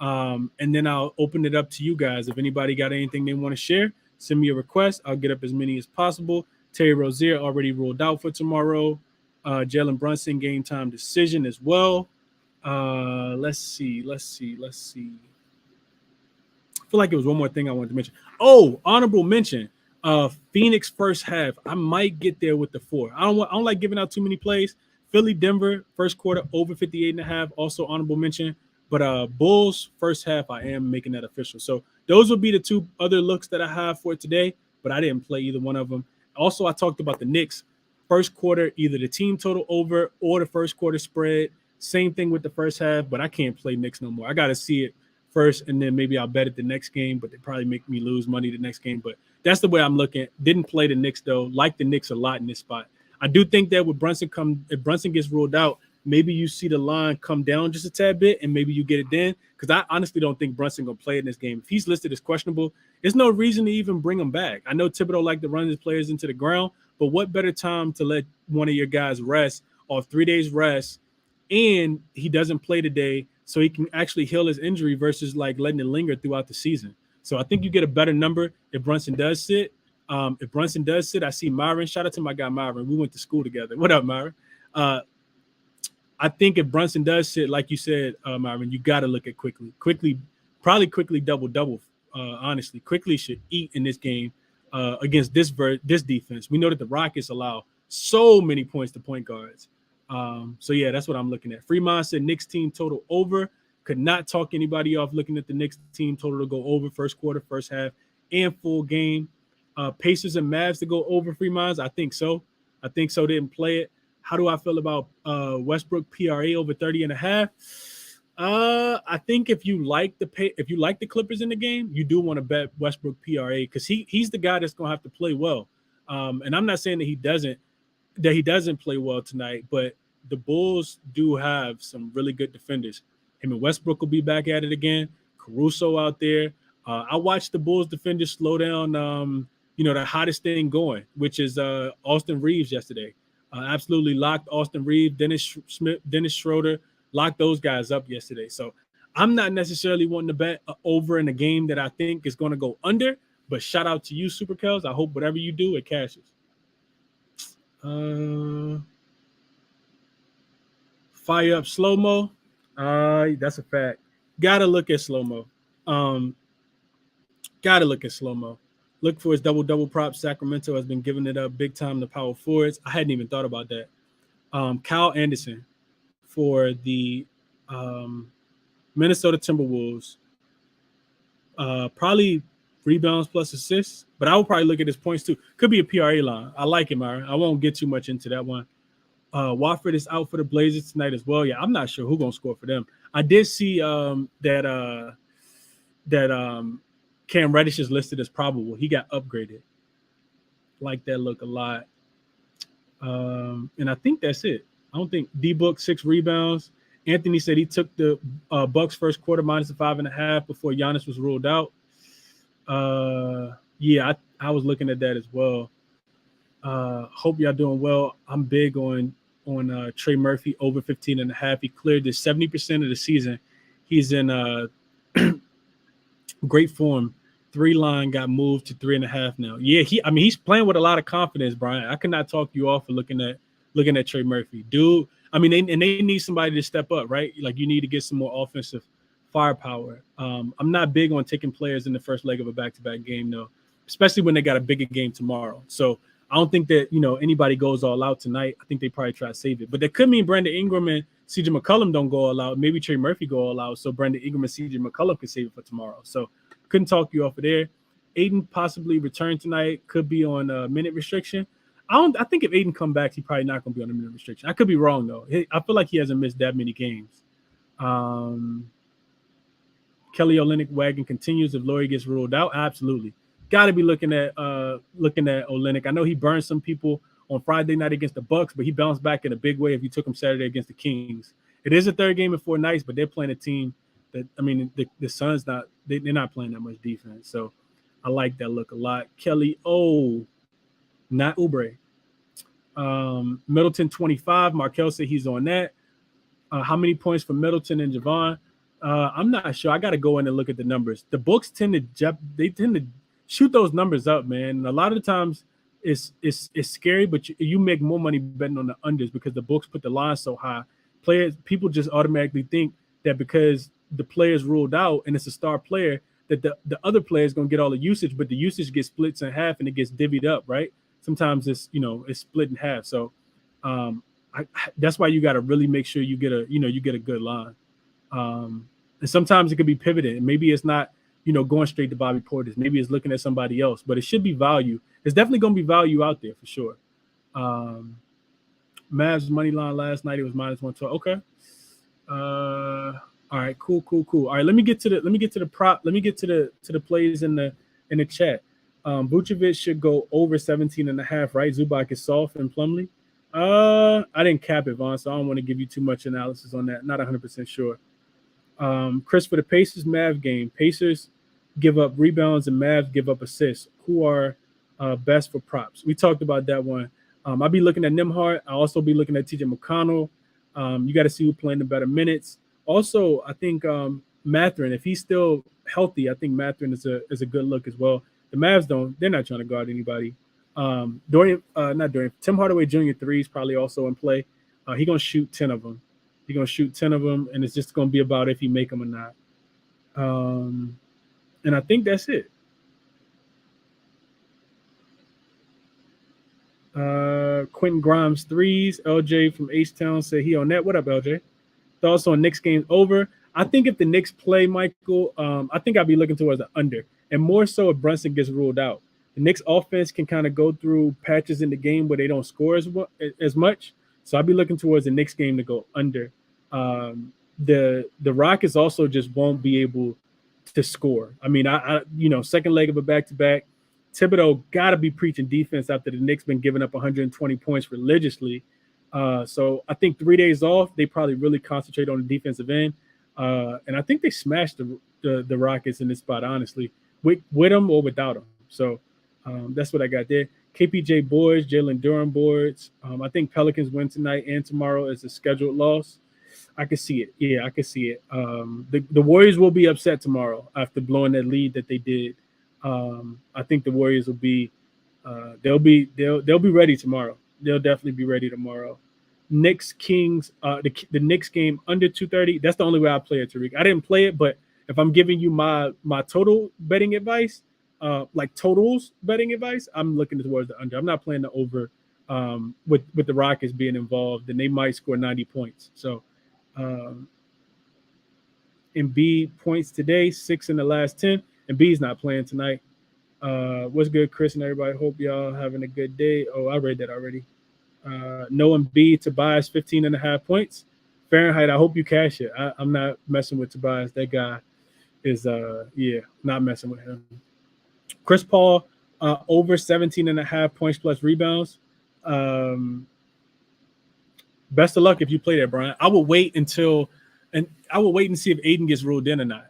And then I'll open it up to you guys. If anybody got anything they want to share, send me a request. I'll get up as many as possible. Terry Rozier already ruled out for tomorrow. Jalen Brunson game time decision as well. Let's see. I feel like it was one more thing I wanted to mention. Oh, honorable mention. Phoenix first half. I might get there with the 4. I don't like giving out too many plays. Philly, Denver first quarter over 58.5. Also honorable mention. But Bulls first half, I am making that official. So those will be the 2 other looks that I have for today, but I didn't play either one of them. Also, I talked about the Knicks first quarter, either the team total over or the first quarter spread. Same thing with the first half, but I can't play Knicks no more. I got to see it first, and then maybe I'll bet it the next game, but they probably make me lose money the next game. But that's the way I'm looking. Didn't play the Knicks, though. Like the Knicks a lot in this spot. I do think that with if Brunson gets ruled out, maybe you see the line come down just a tad bit, and maybe you get it then. Because I honestly don't think Brunson going to play in this game. If he's listed as questionable, there's no reason to even bring him back. I know Thibodeau liked to run his players into the ground, but what better time to let one of your guys rest off 3 days rest, and he doesn't play today so he can actually heal his injury versus like letting it linger throughout the season. So I think you get a better number if Brunson does sit. If Brunson does sit, I see Myron. Shout out to my guy Myron. We went to school together. What up, Myron? I think if Brunson does sit, like you said, Myron, you got to look at Quickly. Quickly double. Honestly, Quickly should eat in this game. against this defense. We know that the Rockets allow so many points to point guards. So yeah, that's what I'm looking at. Fremont said Knicks team total over. Could not talk anybody off looking at the Knicks team total to go over first quarter, first half, and full game. Pacers and Mavs to go over Fremont. I think so. Didn't play it. How do I feel about Westbrook PRA over 30.5? I think if you like the Clippers in the game, you do want to bet Westbrook PRA because he's the guy that's gonna have to play well. And I'm not saying that he doesn't play well tonight, but the Bulls do have some really good defenders. Him and Westbrook will be back at it again. Caruso out there. I watched the Bulls defenders slow down. The hottest thing going, which is Austin Reeves yesterday. Absolutely locked Austin Reeves, Dennis Smith, Dennis Schroeder, locked those guys up yesterday. So I'm not necessarily wanting to bet over in a game that I think is going to go under, but shout out to you, Super Kels. I hope whatever you do, it cashes. Fire up slow-mo. That's a fact. Gotta look at slow-mo. Look for his double prop. Sacramento has been giving it up big time to power forwards. I hadn't even thought about that. Kyle Anderson for the Minnesota Timberwolves. Probably rebounds plus assists, but I will probably look at his points too. Could be a PRA line. I like him, Aaron. I won't get too much into that one. Watford is out for the Blazers tonight as well. Yeah, I'm not sure who's gonna score for them. I did see that Cam Reddish is listed as probable. He got upgraded. Like that look a lot. And I think that's it. I don't think D-Book 6 rebounds. Anthony said he took the Bucks first quarter minus the 5.5 before Giannis was ruled out. Yeah, I was looking at that as well. Hope y'all doing well. I'm big on Trey Murphy over 15.5. He cleared this 70% of the season. He's in great form. 3 line got moved to 3.5 now. Yeah, he's playing with a lot of confidence, Brian. I cannot talk you off for looking at Trey Murphy, dude. I mean, they need somebody to step up, right? Like you need to get some more offensive firepower. I'm not big on taking players in the first leg of a back-to-back game, though, especially when they got a bigger game tomorrow. So I don't think that anybody goes all out tonight. I think they probably try to save it, but that could mean Brandon Ingram and CJ McCollum don't go all out. Maybe Trey Murphy go all out, so Brandon Ingram and CJ McCollum can save it for tomorrow. So couldn't talk you off of there. Aiden possibly return tonight. Could be on a minute restriction. I think if Aiden come back, he's probably not going to be on a minute restriction. I could be wrong though. I feel like he hasn't missed that many games. Kelly Olynyk wagon continues if Laurie gets ruled out. Absolutely. Got to be looking at Olynyk. I know he burned some people on Friday night against the Bucks, but he bounced back in a big way if you took him Saturday against the Kings. It is a third game in 4 nights, but they're playing a team that, the Suns they're not playing that much defense. So I like that look a lot. Kelly not Oubre. Middleton 25. Markel said he's on that. How many points for Middleton and Javon? I'm not sure. I got to go in and look at the numbers. The books tend to shoot those numbers up, man. And a lot of the times it's scary, but you make more money betting on the unders because the books put the line so high. People just automatically think that because the player's ruled out and it's a star player, that the other player is going to get all the usage, but the usage gets split in half and it gets divvied up, right? Sometimes it's split in half. So that's why you got to really make sure you get a good line. And sometimes it could be pivoted. And maybe it's not, going straight to Bobby Portis. Maybe it's looking at somebody else, but it should be value. There's definitely going to be value out there for sure. Mavs money line last night, it was minus 112. Okay. All right, cool. All right, let me get to the prop. Let me get to the plays in the chat. Vucevic should go over 17.5, right? Zubac is soft and Plumlee. I didn't cap it, Vaughn, so I don't want to give you too much analysis on that. Not 100% sure. Chris, for the Pacers Mav game, Pacers give up rebounds and Mavs give up assists. Who are best for props? We talked about that one. I'll be looking at Nembhard. I'll also be looking at TJ McConnell. You got to see who playing the better minutes. Also, I think Mathurin, if he's still healthy, I think Mathurin is a good look as well. The Mavs they're not trying to guard anybody. Tim Hardaway Jr. 3 is probably also in play. He's going to shoot 10 of them. And it's just going to be about if he make them or not. And I think that's it. Quentin Grimes threes. LJ from H-Town said he on that. What up, LJ? Thoughts on Knicks game over? I think if the Knicks play, Michael, I think I'd be looking towards the under, and more so if Brunson gets ruled out. The Knicks offense can kind of go through patches in the game where they don't score as much, so I'd be looking towards the Knicks game to go under. The Rockets also just won't be able to score. I mean, second leg of a back to back. Thibodeau got to be preaching defense after the Knicks been giving up 120 points religiously. So I think 3 days off, they probably really concentrate on the defensive end. And I think they smashed the Rockets in this spot, honestly, with them or without them. So that's what I got there. KPJ boards, Jalen Durham boards. I think Pelicans win tonight and tomorrow is a scheduled loss. I can see it. Yeah, I can see it. The Warriors will be upset tomorrow after blowing that lead that they did. I think the Warriors will be they'll be ready tomorrow. They'll definitely be ready tomorrow. Knicks Kings, the Knicks game under 230. That's the only way I play it, Tariq. I didn't play it, but if I'm giving you my total betting advice, like totals betting advice, I'm looking towards the under. I'm not playing the over with the Rockets being involved, and they might score 90 points. So Embiid points today, 6 in the last 10. Embiid's not playing tonight. What's good, Chris and everybody? Hope y'all having a good day. Oh, I read that already. No Embiid, Tobias, 15 and a half points. Fahrenheit, I hope you cash it. I'm not messing with Tobias. That guy is, not messing with him. Chris Paul, over 17 and a half points plus rebounds. Best of luck if you play that, Brian. I will wait and see if Aiden gets ruled in or not.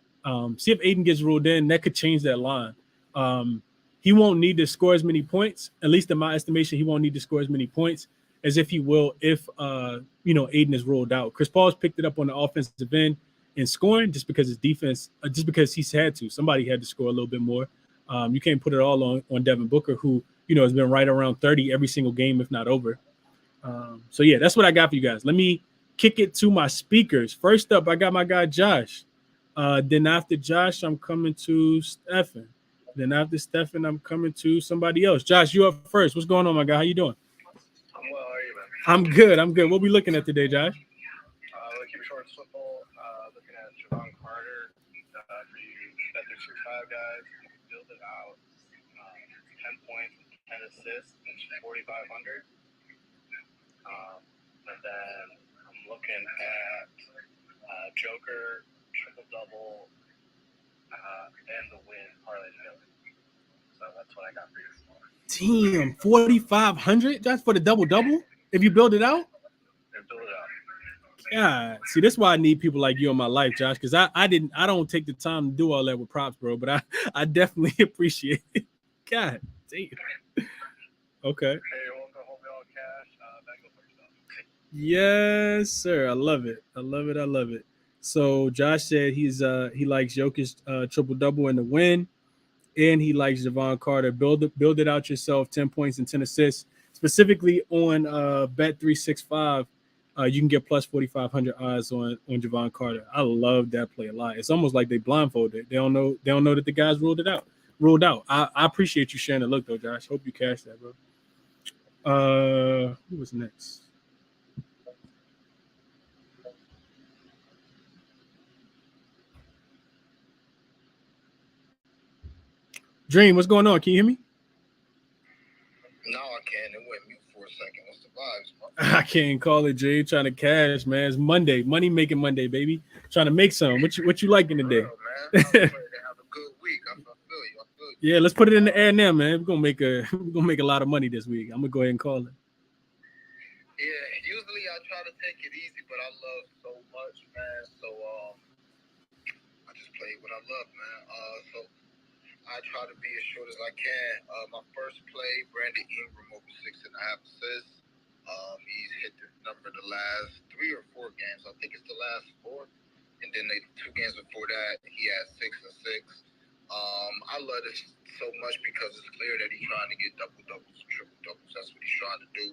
See if Aiden gets ruled in. That could change that line. He won't need to score as many points. At least in my estimation, he won't need to score as many points as if he will if Aiden is ruled out. Chris Paul's picked it up on the offensive end in scoring just because his defense, just because he's had to. Somebody had to score a little bit more. You can't put it all on Devin Booker, who has been right around 30 every single game, if not over. So yeah, that's what I got for you guys. Let me kick it to my speakers. First up, I got my guy Josh. Then after Josh, I'm coming to Stephen. Then after Stephen, I'm coming to somebody else. Josh, you up first. What's going on, my guy? How you doing? I'm well. How are you, man? I'm good. What we looking at today, Josh? We'll keep it short and simple. Looking at Javon Carter for you Bet365 guys. Build it out. 10 points, 10 assists, and 4,500. And then I'm looking at Joker, triple-double, and the win parlay together. So that's what I got for you. Damn, 4,500? That's for the double-double? If you build it out? Build it out. Yeah. See, that's why I need people like you in my life, Josh, because I don't take the time to do all that with props, bro. But I definitely appreciate it. God damn. Okay. Hey, welcome. Hope y'all cash. Back up for yourself. Yes, sir. I love it. So Josh said he likes Jokic triple double in the win, and he likes Javon Carter. Build it out yourself. 10 points and 10 assists. Specifically on Bet365, you can get plus 4,500 odds on Javon Carter. I love that play a lot. It's almost like they blindfolded. They don't know that the guys ruled out. I appreciate you sharing the look though, Josh. Hope you cash that, bro. Who was next? Dream, what's going on? Can you hear me? No, I can't. It went mute for a second. What's the vibes, bro? I can't call it, Jay. Trying to cash, man. It's Monday. Money making Monday, baby. Trying to make some. What you liking today? Real, man. I'm ready to have a good week. I feel you. Yeah, let's put it in the air now, man. We're gonna make a lot of money this week. I'm gonna go ahead and call it. Yeah, usually I try to take it easy, but I love so much, man. So I just play what I love, man. So I try to be as short as I can. My first play, Brandon Ingram over 6.5 assists. He's hit the number the last 3 or 4 games. I think it's the last 4. And then the 2 games before that, he had 6 and 6. I love this so much because it's clear that he's trying to get double-doubles, triple-doubles. That's what he's trying to do.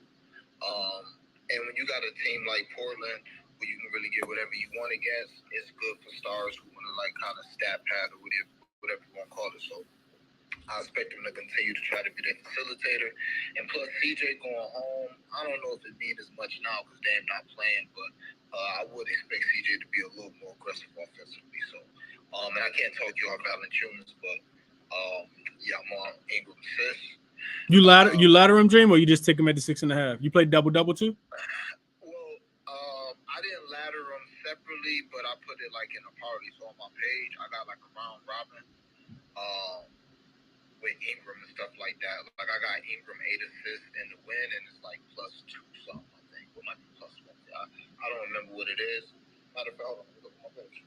And when you got a team like Portland, where you can really get whatever you want against, it's good for stars who want to kind of stat pad or whatever you want to call it. So I expect him to continue to try to be the facilitator. And plus, CJ going home, I don't know if it means as much now because Dame not playing, but I would expect CJ to be a little more aggressive offensively. So, and I can't talk you off Valanciunas, but yeah, I'm on Ingram assists. You ladder him, Dream, or you just take him at the 6.5? You play double too? Well, I didn't ladder them separately, but I put it like in a party. So on my page, I got like a round robin with Ingram and stuff like that. Like I got Ingram 8 assists in the win, and it's like +2 something. I think it might be +1. I don't remember what it is. Matter of fact, hold on, let me look at my page.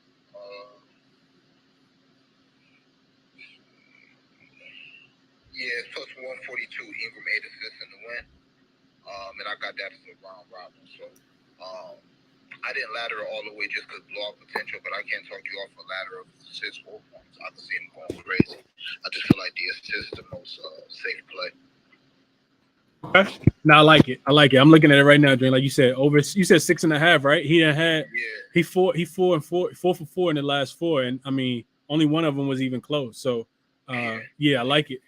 Yeah, it's +142. Ingram 8 assists in the win. And I got that as a round robin. So I didn't ladder it all the way just because blowout potential, but I can't talk you off a ladder of assists or points. I can see him going crazy. I just feel like the assist is the most safe play. Okay. No, I like it. I'm looking at it right now, Dream. Like you said, you said 6.5, right? He had he 4 for 4 in the last 4, and I mean only one of them was even close. So yeah, I like it.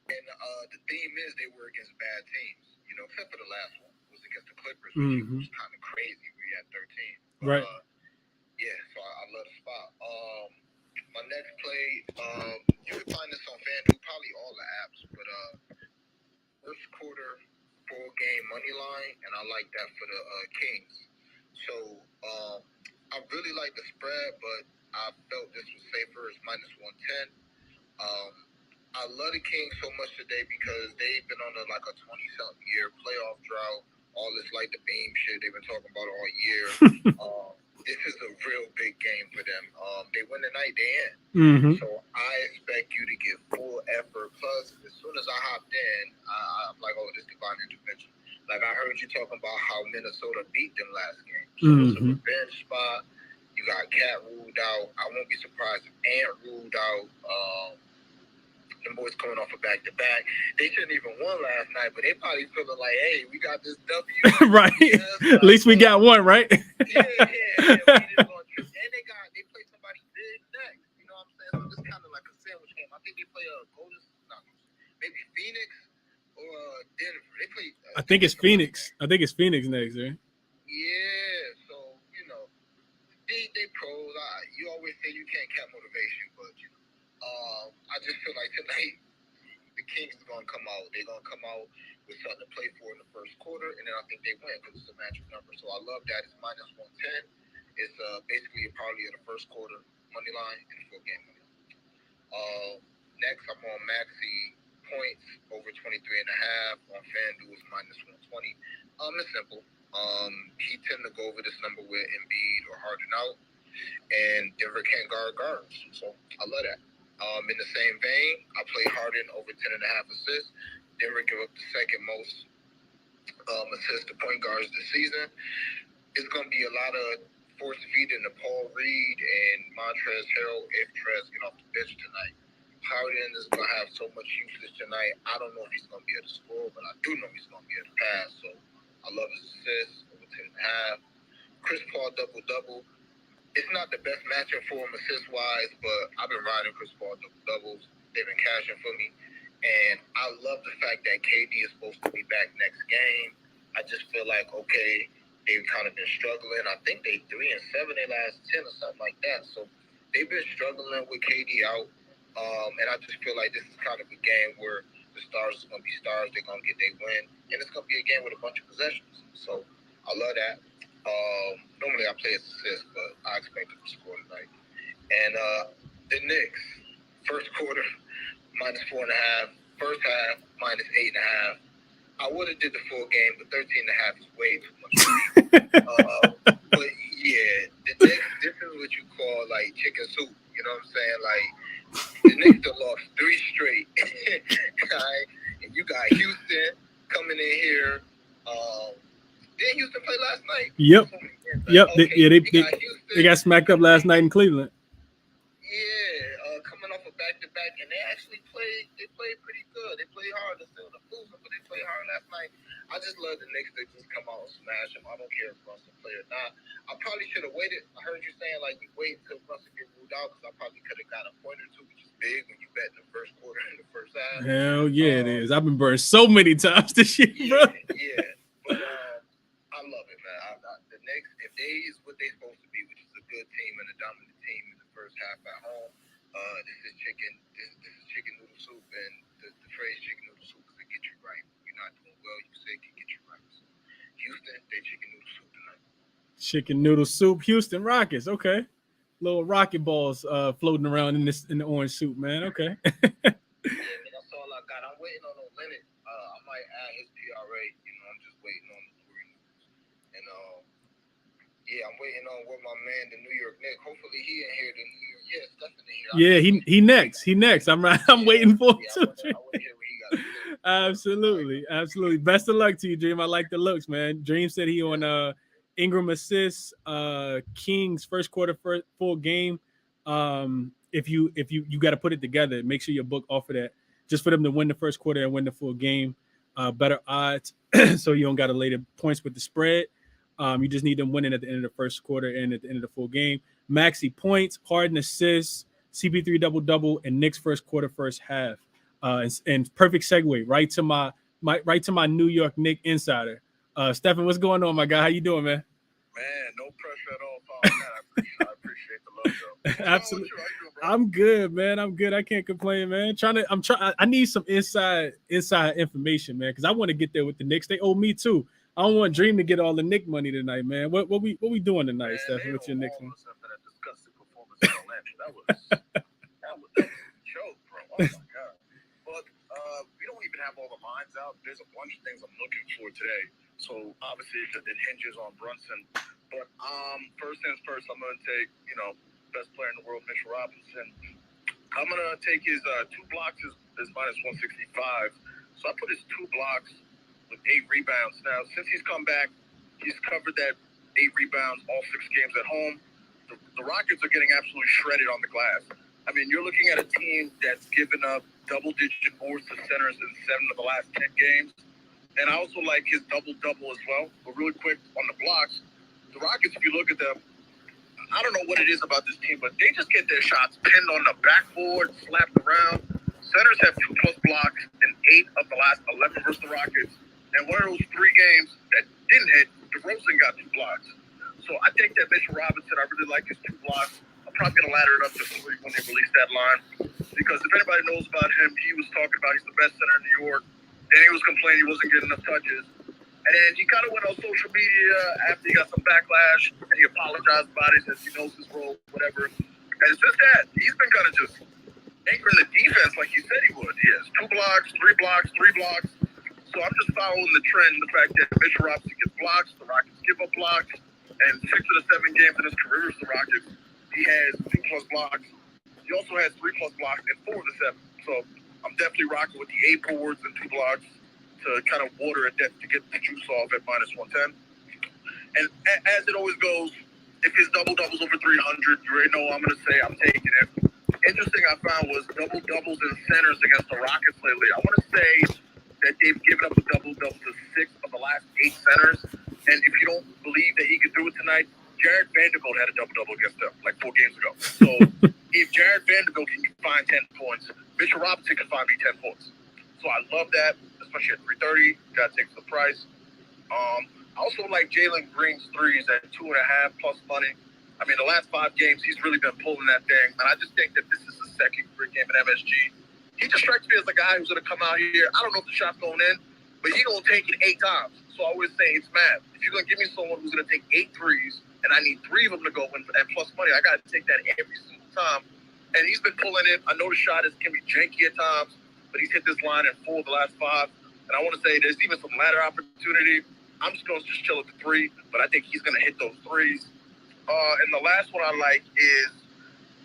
And the theme is they were against bad teams, except for the last one was against the Clippers, which was kind of crazy. We had 13, but, right? Yeah, so I love the spot. My next play, you can find this on FanDuel, probably all the apps, but first quarter full game money line, and I like that for the Kings. So I really like the spread, but I felt this was safer. It's -110. I love the Kings so much today because they've been on a 20-something year playoff drought. All this like the beam shit they've been talking about all year. This is a real big game for them. They win tonight, they in. So I expect you to give full effort. Plus, as soon as I hopped in, I'm like, oh, this divine intervention. Like I heard you talking about how Minnesota beat them last game. So it's a revenge spot. You got Cat ruled out. I won't be surprised if Ant ruled out. The boys coming off a back-to-back. They shouldn't even won last night, but they probably feeling like, hey, we got this W. Right. At least we got one, right? Yeah. We didn't go on trip. And they play somebody big next. You know what I'm saying? So it's kind of like a sandwich game. I think they play maybe Phoenix or Denver. They play. I think it's Phoenix. Next. I think it's Phoenix next, right? Yeah. So they pros. You always say you can't cap motivation, but I just feel like tonight the Kings are going to come out. They're going to come out with something to play for in the first quarter, and then I think they win because it's a magic number. So I love that. It's -110. It's basically probably at the first quarter money line and full game money line. Next, I'm on Maxey points over 23.5 on FanDuel is -120. It's simple. He tend to go over this number with Embiid or Harden out, and Denver can't guard guards. So I love that. In the same vein, I play Harden over 10.5 assists. Denver give up the second most assists to point guards this season. It's going to be a lot of force feeding to Paul Reed and Montrezl Harrell if Trez get off the bench tonight. Harden is going to have so much usage tonight. I don't know if he's going to be able to score, but I do know he's going to be able to pass. So I love his assists over 10.5. Chris Paul double-double. It's not the best matchup for him assist-wise, but I've been riding Chris Paul double-doubles. They've been cashing for me. And I love the fact that KD is supposed to be back next game. I just feel like, okay, they've kind of been struggling. I think they 3-7 their last 10 or something like that. So they've been struggling with KD out. And I just feel like this is kind of a game where the stars are going to be stars. They're going to get their win. And it's going to be a game with a bunch of possessions. So I love that. Normally I play as assist, but I expect them to score tonight. And the Knicks, first quarter, -4.5. First half, -8.5. I would have did the full game, but 13.5 is way too much for me. But yeah, the Knicks, this is what you call like chicken soup. You know what I'm saying? Like the Knicks have lost 3 straight. Right? And you got Houston coming in here. Didn't Houston play last night? Yep. Okay. They got smacked up last night in Cleveland. Yeah, coming off a back-to-back, and they actually played. They played pretty good. They played hard. They still losing, but they played hard last night. I just love the Knicks to just come out and smash them. I don't care if Brunson play or not. I probably should have waited. I heard you saying like you wait until Brunson get ruled out because I probably could have got a point or two, which is big when you bet in the first quarter and sad. Hell yeah, it is. I've been burned so many times this year, Yeah, bro. yeah. But I love it, man. The Knicks, if they is what they're supposed to be, which is a good team and a dominant team in the first half at home, this is chicken noodle soup, and the phrase chicken noodle soup is to get you right. You're not doing well, you say can get you right. So Houston, they chicken noodle soup tonight. Chicken noodle soup, Houston Rockets. Okay. Little rocket balls floating around in the orange soup, man. Okay. Yeah, man, that's all I got. I'm waiting on Leonard. I might add his PRA. I'm just waiting on the three news. And yeah, I'm waiting on what my man, the New York Knicks. Hopefully he in here. The New York, yeah, Stephen in here. Yeah, he next. He next. I'm right. I'm waiting for him Yeah, I to. want to hear what he got to say. Absolutely, absolutely. Best of luck to you, Dream. I like the looks, man. Dream said he on Ingram assists, Kings first quarter full game. If you got to put it together, make sure your book offer that just for them to win the first quarter and win the full game. Better odds, so you don't got to lay the points with the spread. You just need them winning at the end of the first quarter and at the end of the full game. Maxi points, Harden assists, CP3 double, and Knicks first quarter, first half. And perfect segue right to my New York Knicks insider. Stephen, what's going on, my guy? How you doing, man? Man, no pressure at all, Paul. Man, I appreciate the love, though. Absolutely. How you doing, bro? I'm good, man. I'm good. I can't complain, man. I need some inside information, man, because I want to get there with the Knicks. They owe me too. I don't want Dream to get all the Knicks money tonight, man. What we doing tonight, Stephen? What's your Knicks? That disgusting performance in Orlando. That was a joke, bro. Oh my god. But we don't even have all the lines out. There's a bunch of things I'm looking for today. So obviously it hinges on Brunson. But first things first, I'm gonna take best player in the world, Mitchell Robinson. I'm gonna take his 2 blocks is minus 165. So I put his 2 blocks with 8 rebounds. Now since he's come back, he's covered that 8 rebounds all 6 games at home. The Rockets are getting absolutely shredded on the glass. I mean, you're looking at a team that's given up double-digit boards to centers in 7 of the last 10 games. And I also like his double-double as well. But really quick on the blocks, the Rockets, if you look at them, I don't know what it is about this team, but they just get their shots pinned on the backboard, slapped around. Centers have 2+ blocks in 8 of the last 11 versus the Rockets. And one of those 3 games that didn't hit, DeRozan got 2 blocks. So I think that Mitchell Robinson, I really like his 2 blocks. I'm probably going to ladder it up to 3 when they release that line. Because if anybody knows about him, he was talking about he's the best center in New York. And he was complaining he wasn't getting enough touches. And then he kind of went on social media after he got some backlash. And he apologized about it, says he knows his role, whatever. And since that, he's been kind of just anchoring the defense like he said he would. He has 2 blocks, 3 blocks, 3 blocks. So I'm just following the trend, the fact that Mitchell Robinson gets blocks, the Rockets give up blocks. And 6 of the 7 games in his career as the Rockets, he has 2+ blocks. He also has 3+ blocks in 4 of the 7. So I'm definitely rocking with the 8 boards and 2 blocks to kind of water it to get the juice off at minus 110. And as it always goes, if his double-double's over 300, you already know I'm going to say I'm taking it. Interesting I found was double-doubles in centers against the Rockets lately. I want to say that they've given up a double-double to 6 of the last 8 centers. And if you don't believe that he could do it tonight, Jared Vanderbilt had a double-double against them like 4 games ago. So if Jared Vanderbilt can find 10 points, Mitchell Robinson can find me 10 points. So I love that, especially at 330. That takes the price. I also like Jalen Green's threes at 2.5+ money. I mean, the last 5 games, he's really been pulling that thing. And I just think that this is the second great game at MSG. He just strikes me as a guy who's going to come out here. I don't know if the shot's going in, but he's going to take it 8 times. So I always say it's math. If you're going to give me someone who's going to take 8 threes, and I need 3 of them to go in at plus money, I got to take that every single time. And he's been pulling it. I know the shot can be janky at times, but he's hit this line in 4 of the last 5. And I want to say there's even some ladder opportunity. I'm just going to just chill at the 3, but I think he's going to hit those 3s. And the last one I like is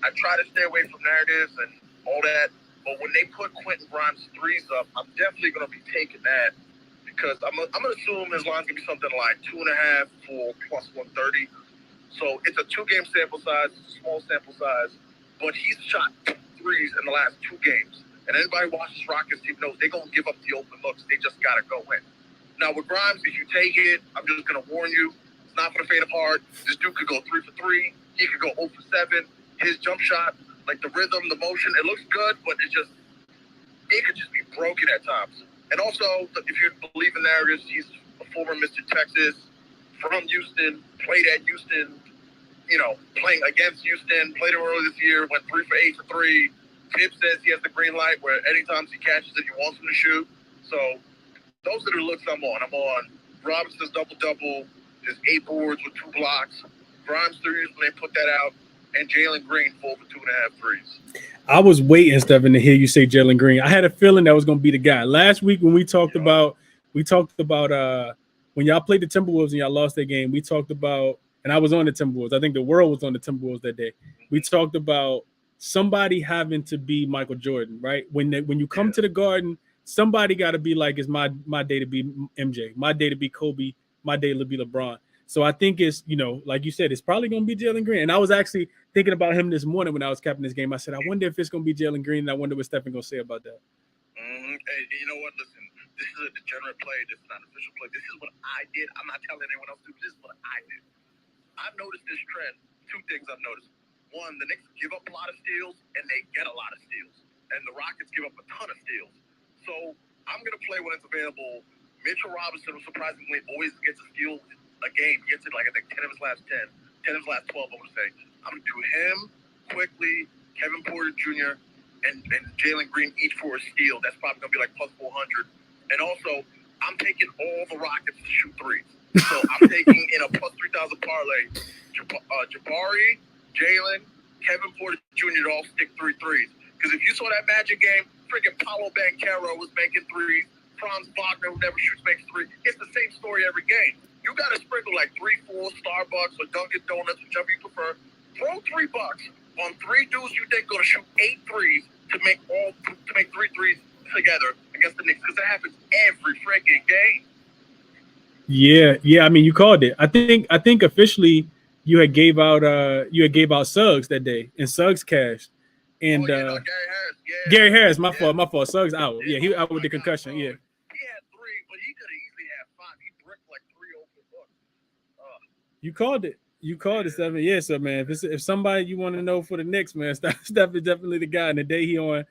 I try to stay away from narratives and all that, but when they put Quentin Grimes' 3s up, I'm definitely going to be taking that because I'm going to assume his line's going to be something like 2.5 for plus 130. So it's a 2-game sample size, it's a small sample size, but he's shot 3s in the last 2 games. And anybody who watches Rockets team knows they're going to give up the open looks. They just got to go in. Now, with Grimes, if you take it, I'm just going to warn you, it's not for the faint of heart. This dude could go 3 for 3. He could go 0 for 7. His jump shot, like the rhythm, the motion, it looks good, but it could just be broken at times. And also, if you believe in narratives, he's a former Mr. Texas from Houston, played at Houston, playing against Houston, played earlier this year, went 3 for 8 for 3. Tibbs says he has the green light where anytime he catches it, he wants him to shoot. So those are the looks I'm on. I'm on Robinson's double-double, his 8 boards with 2 blocks, Grimes threes when they put that out, and Jalen Green 4 for 2.5 threes. I was waiting, Stephen, to hear you say Jalen Green. I had a feeling that was going to be the guy. Last week when we talked about when y'all played the Timberwolves and y'all lost that game, we talked about, and I was on the Timberwolves. I think the world was on the Timberwolves that day. We talked about somebody having to be Michael Jordan, right? When you come to the Garden, somebody got to be like, it's my day to be MJ, my day to be Kobe, my day to be LeBron. So I think it's, like you said, it's probably going to be Jalen Green. And I was actually thinking about him this morning when I was capping this game. I said, I wonder if it's going to be Jalen Green, and I wonder what Stephen going to say about that. Hey, you know what? Listen, this is a degenerate play. This is not an official play. This is what I did. I'm not telling anyone else to do. This is what I did. I've noticed this trend. 2 things I've noticed. One, the Knicks give up a lot of steals, and they get a lot of steals. And the Rockets give up a ton of steals. So I'm going to play when it's available. Mitchell Robinson surprisingly always gets a steal a game. He gets it like I think 10 of his last 10 of his last 12, I'm going to say. I'm going to do him, quickly, Kevin Porter Jr., and Jalen Green each for a steal. That's probably going to be like plus 400. And also, I'm taking all the Rockets to shoot threes. So I'm taking in a plus 3,000 parlay, Jabari, Jalen, Kevin Porter Jr. to all stick 3 threes. Because if you saw that Magic game, freaking Paolo Banchero was making threes. Franz Wagner, who never shoots, makes 3. It's the same story every game. You got to sprinkle like 3, 4 Starbucks or Dunkin' Donuts, whichever you prefer. Throw $3 on 3 dudes you think going to shoot 8 threes to make 3 threes together against the Knicks, because that happens every freaking game. Yeah. I mean, you called it. I think officially you had gave out Suggs that day, and Suggs cashed. And Gary Harris. Yeah. Gary Harris, my fault. Suggs out. Yeah, he out with the concussion. Yeah. He had 3, but he could have easily had 5. He bricked like 3 open books. You called it. You called it, Stephen. Yeah, so man, if somebody you want to know for the Knicks, man, Steph is definitely the guy. And the day he on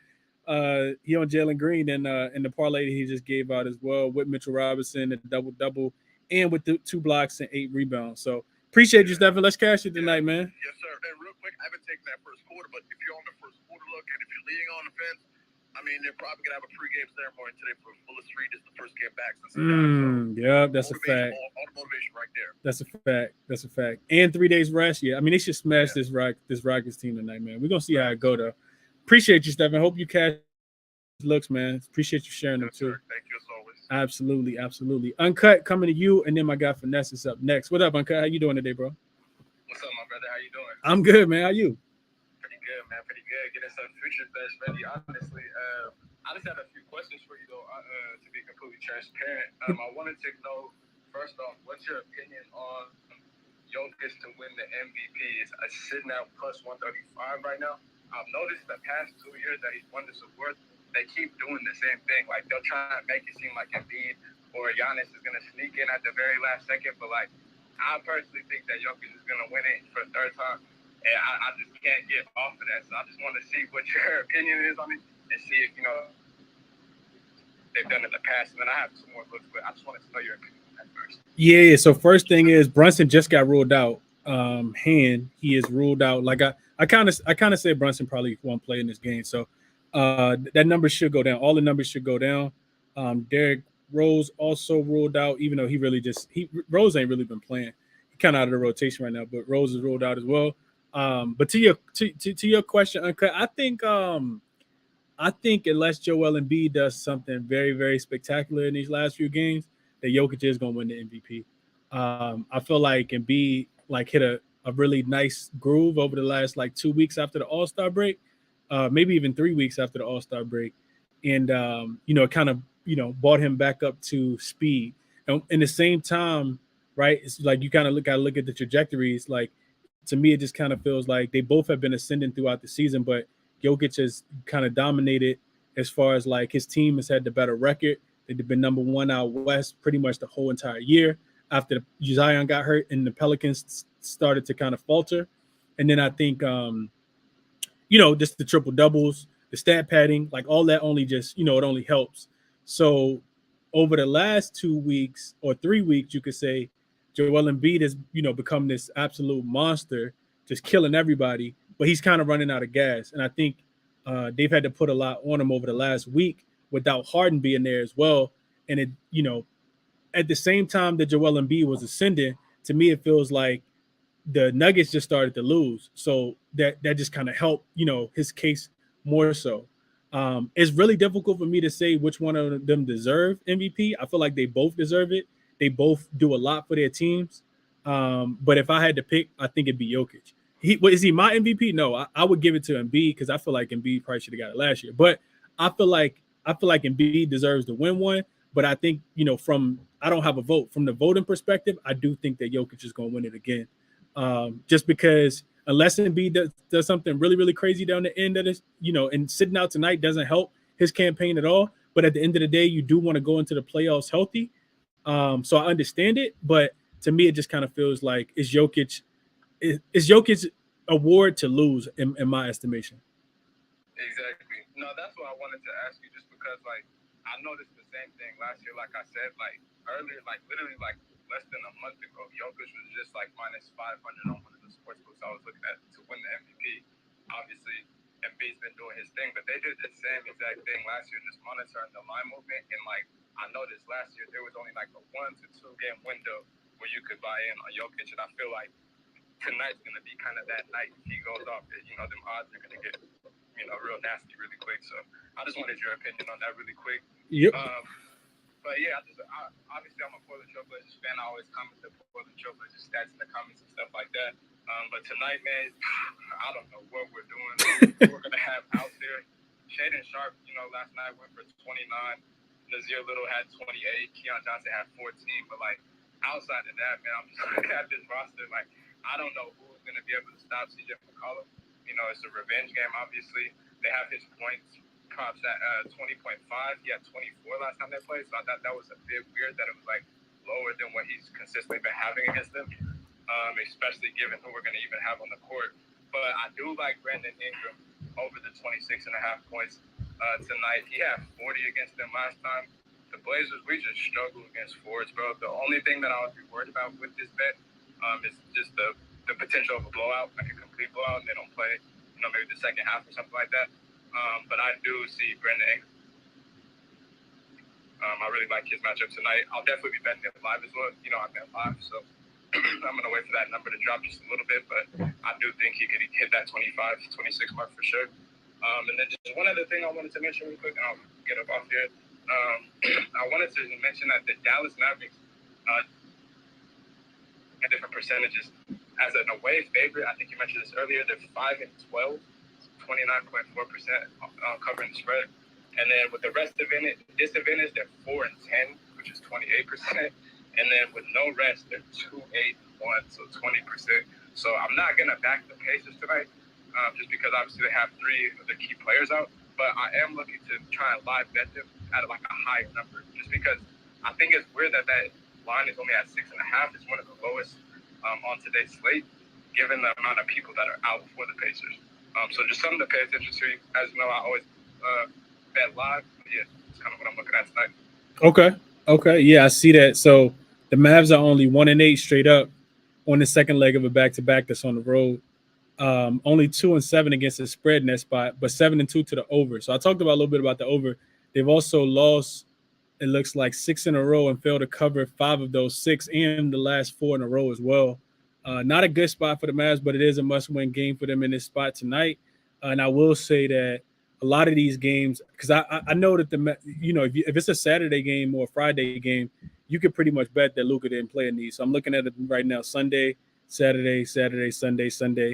Jalen Green and the parlay that he just gave out as well with Mitchell Robinson, the double, and with the 2 blocks and 8 rebounds. So appreciate you, Stephen. Let's cash it tonight, man. Yes, sir. And real quick, I haven't taken that first quarter, but if you're on the first quarter look and if you're leaning on the fence, I mean, they're probably gonna have a pregame ceremony today for Willis Reed. It's the first game back since yeah, that's a fact. All the motivation right there. That's a fact. And 3 days rest. Yeah, I mean, they should smash this Rockets team tonight, man. We're gonna see how it go though. Appreciate you, Stephen. Hope you cash looks, man. Appreciate you sharing them too. Sir. Thank you as always. Absolutely. Uncut coming to you, and then my guy Finesse is up next. What up, Uncut? How you doing today, bro? What's up, my brother? How you doing? I'm good, man. How you? Pretty good, man. Pretty good. Getting some future bets ready. Honestly, I just have a few questions for you, though. To be completely transparent, I wanted to know first off, what's your opinion on Jokic to win the MVP? It's sitting at plus 135 right now. I've noticed the past 2 years that he's won this award, they keep doing the same thing. Like, they'll try and make it seem like Embiid or Giannis is going to sneak in at the very last second. But, like, I personally think that Jokic is going to win it for the 3rd time. And I just can't get off of that. So I just want to see what your opinion is on it and see if, they've done it in the past. And then I have 2 more looks, but I just wanted to know your opinion on that first. Yeah, so first thing is Brunson just got ruled out. He is ruled out. Like I kind of said Brunson probably won't play in this game. So that number should go down. All the numbers should go down. Derrick Rose also ruled out, even though Rose ain't really been playing. He kind of out of the rotation right now, but Rose is ruled out as well. But to your question, Uncut, I think unless Joel Embiid does something very, very spectacular in these last few games, that Jokic is going to win the MVP. I feel like Embiid hit a really nice groove over the last 2 weeks after the All-Star break, maybe even 3 weeks after the All-Star break, and kind of brought him back up to speed. And in the same time, right, it's like you kind of got to look at the trajectories. Like, to me, it just kind of feels like they both have been ascending throughout the season, but Jokic has kind of dominated as far as his team has had the better record. They've been number 1 out west pretty much the whole entire year. After Zion got hurt and the Pelicans started to kind of falter. And then I think, just the triple doubles, the stat padding, like all that only just, it only helps. So over the last 2 weeks or 3 weeks, you could say Joel Embiid has, become this absolute monster, just killing everybody, but he's kind of running out of gas. And I think they've had to put a lot on him over the last week without Harden being there as well. And at the same time that Joel Embiid was ascending, to me, it feels like the Nuggets just started to lose. So that just kind of helped, his case more so. It's really difficult for me to say which one of them deserve MVP. I feel like they both deserve it. They both do a lot for their teams. But if I had to pick, I think it'd be Jokic. Is he my MVP? No, I would give it to Embiid because I feel like Embiid probably should have got it last year. But I feel like Embiid deserves to win one. But I think, from I don't have a vote. From the voting perspective, I do think that Jokic is going to win it again. Just because unless Embiid does something really, really crazy down the end of this, and sitting out tonight doesn't help his campaign at all. But at the end of the day, you do want to go into the playoffs healthy. So I understand it, but to me, it just kind of feels like is Jokic's award to lose in my estimation. Exactly. No, that's what I wanted to ask you, just because I noticed the same thing last year. Like I said, earlier, literally less than a month ago, Jokic was just minus 500 on one of the sports books I was looking at to win the MVP. Obviously, Embiid's been doing his thing, but they did the same exact thing last year, just monitoring the line movement. And I noticed last year there was only a 1 to 2 game window where you could buy in on Jokic, and I feel like tonight's going to be kind of that night. If he goes off, them odds are going to get real nasty really quick. So I just wanted your opinion on that really quick. Yep. But yeah, obviously I'm a Portland Trailblazers fan. I always comment the Portland Trailblazers stats in the comments and stuff like that. But tonight, man, I don't know what we're doing. We're gonna have out there. Shaedon Sharp, last night went for 29. Nazir Little had 28. Keon Johnson had 14. But outside of that, man, I'm just looking at this roster. I don't know who's gonna be able to stop CJ McCollum. It's a revenge game, obviously. They have his points props at 20.5. He had 24 last time they played, so I thought that was a bit weird that it was lower than what he's consistently been having against them, especially given who we're going to even have on the court. But I do like Brandon Ingram over the 26.5 points tonight. He had 40 against them last time. The Blazers, we just struggle against forwards, bro. The only thing that I would be worried about with this bet is just the potential of a blowout, a complete blowout, and they don't play, maybe the second half or something like that. But I do see Brandon Ingram. I really like his matchup tonight. I'll definitely be betting it live as well. I bet live, so I'm going to wait for that number to drop just a little bit, but I do think he could hit that 25, 26 mark for sure. And then just one other thing I wanted to mention real quick, and I'll get up off here. I wanted to mention that the Dallas Mavericks, at different percentages, as an away favorite, I think you mentioned this earlier, they're 5-12, 29.4% covering the spread. And then with the rest of it, disadvantage, they're 4-10, which is 28%. And then with no rest, they're 2-8-1, so 20%. So I'm not gonna back the Pacers tonight, just because obviously they have 3 of the key players out. But I am looking to try and live bet them at a higher number, just because I think it's weird that line is only at 6.5. It's one of the lowest on today's slate, given the amount of people that are out for the Pacers. So just something to pay attention to. As you know, I always bet live. Yeah, it's kind of what I'm looking at tonight. Okay. Yeah, I see that. So the Mavs are only 1-8 straight up on the second leg of a back-to-back that's on the road. Only 2-7 against the spread in that spot, but 7-2 to the over. So I talked about a little bit about the over. They've also lost, it looks like, 6 in a row and failed to cover 5 of those 6 and the last 4 in a row as well. Not a good spot for the Mavs, but it is a must-win game for them in this spot tonight. And I will say that a lot of these games, because I know that if it's a Saturday game or a Friday game, you could pretty much bet that Luka didn't play in these. So I'm looking at it right now: Sunday, Saturday, Sunday, Saturday.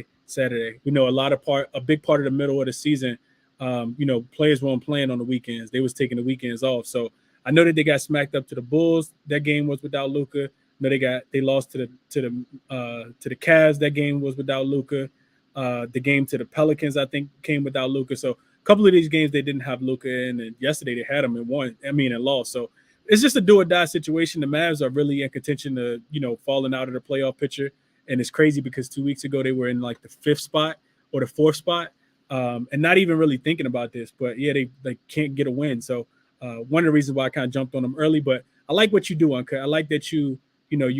A big part of the middle of the season, players weren't playing on the weekends; they was taking the weekends off. So I know that they got smacked up to the Bulls. That game was without Luka. No, they lost to the Cavs. That game was without Luka. The game to the Pelicans, I think, came without Luka. So a couple of these games they didn't have Luka in, and yesterday they had him and lost. So it's just a do or die situation. The Mavs are really in contention to, falling out of the playoff picture. And it's crazy because 2 weeks ago they were in the 5th spot or the 4th spot. and not even really thinking about this, but yeah, they can't get a win. So one of the reasons why I kind of jumped on them early, but I like what you do, Uncut. I like that you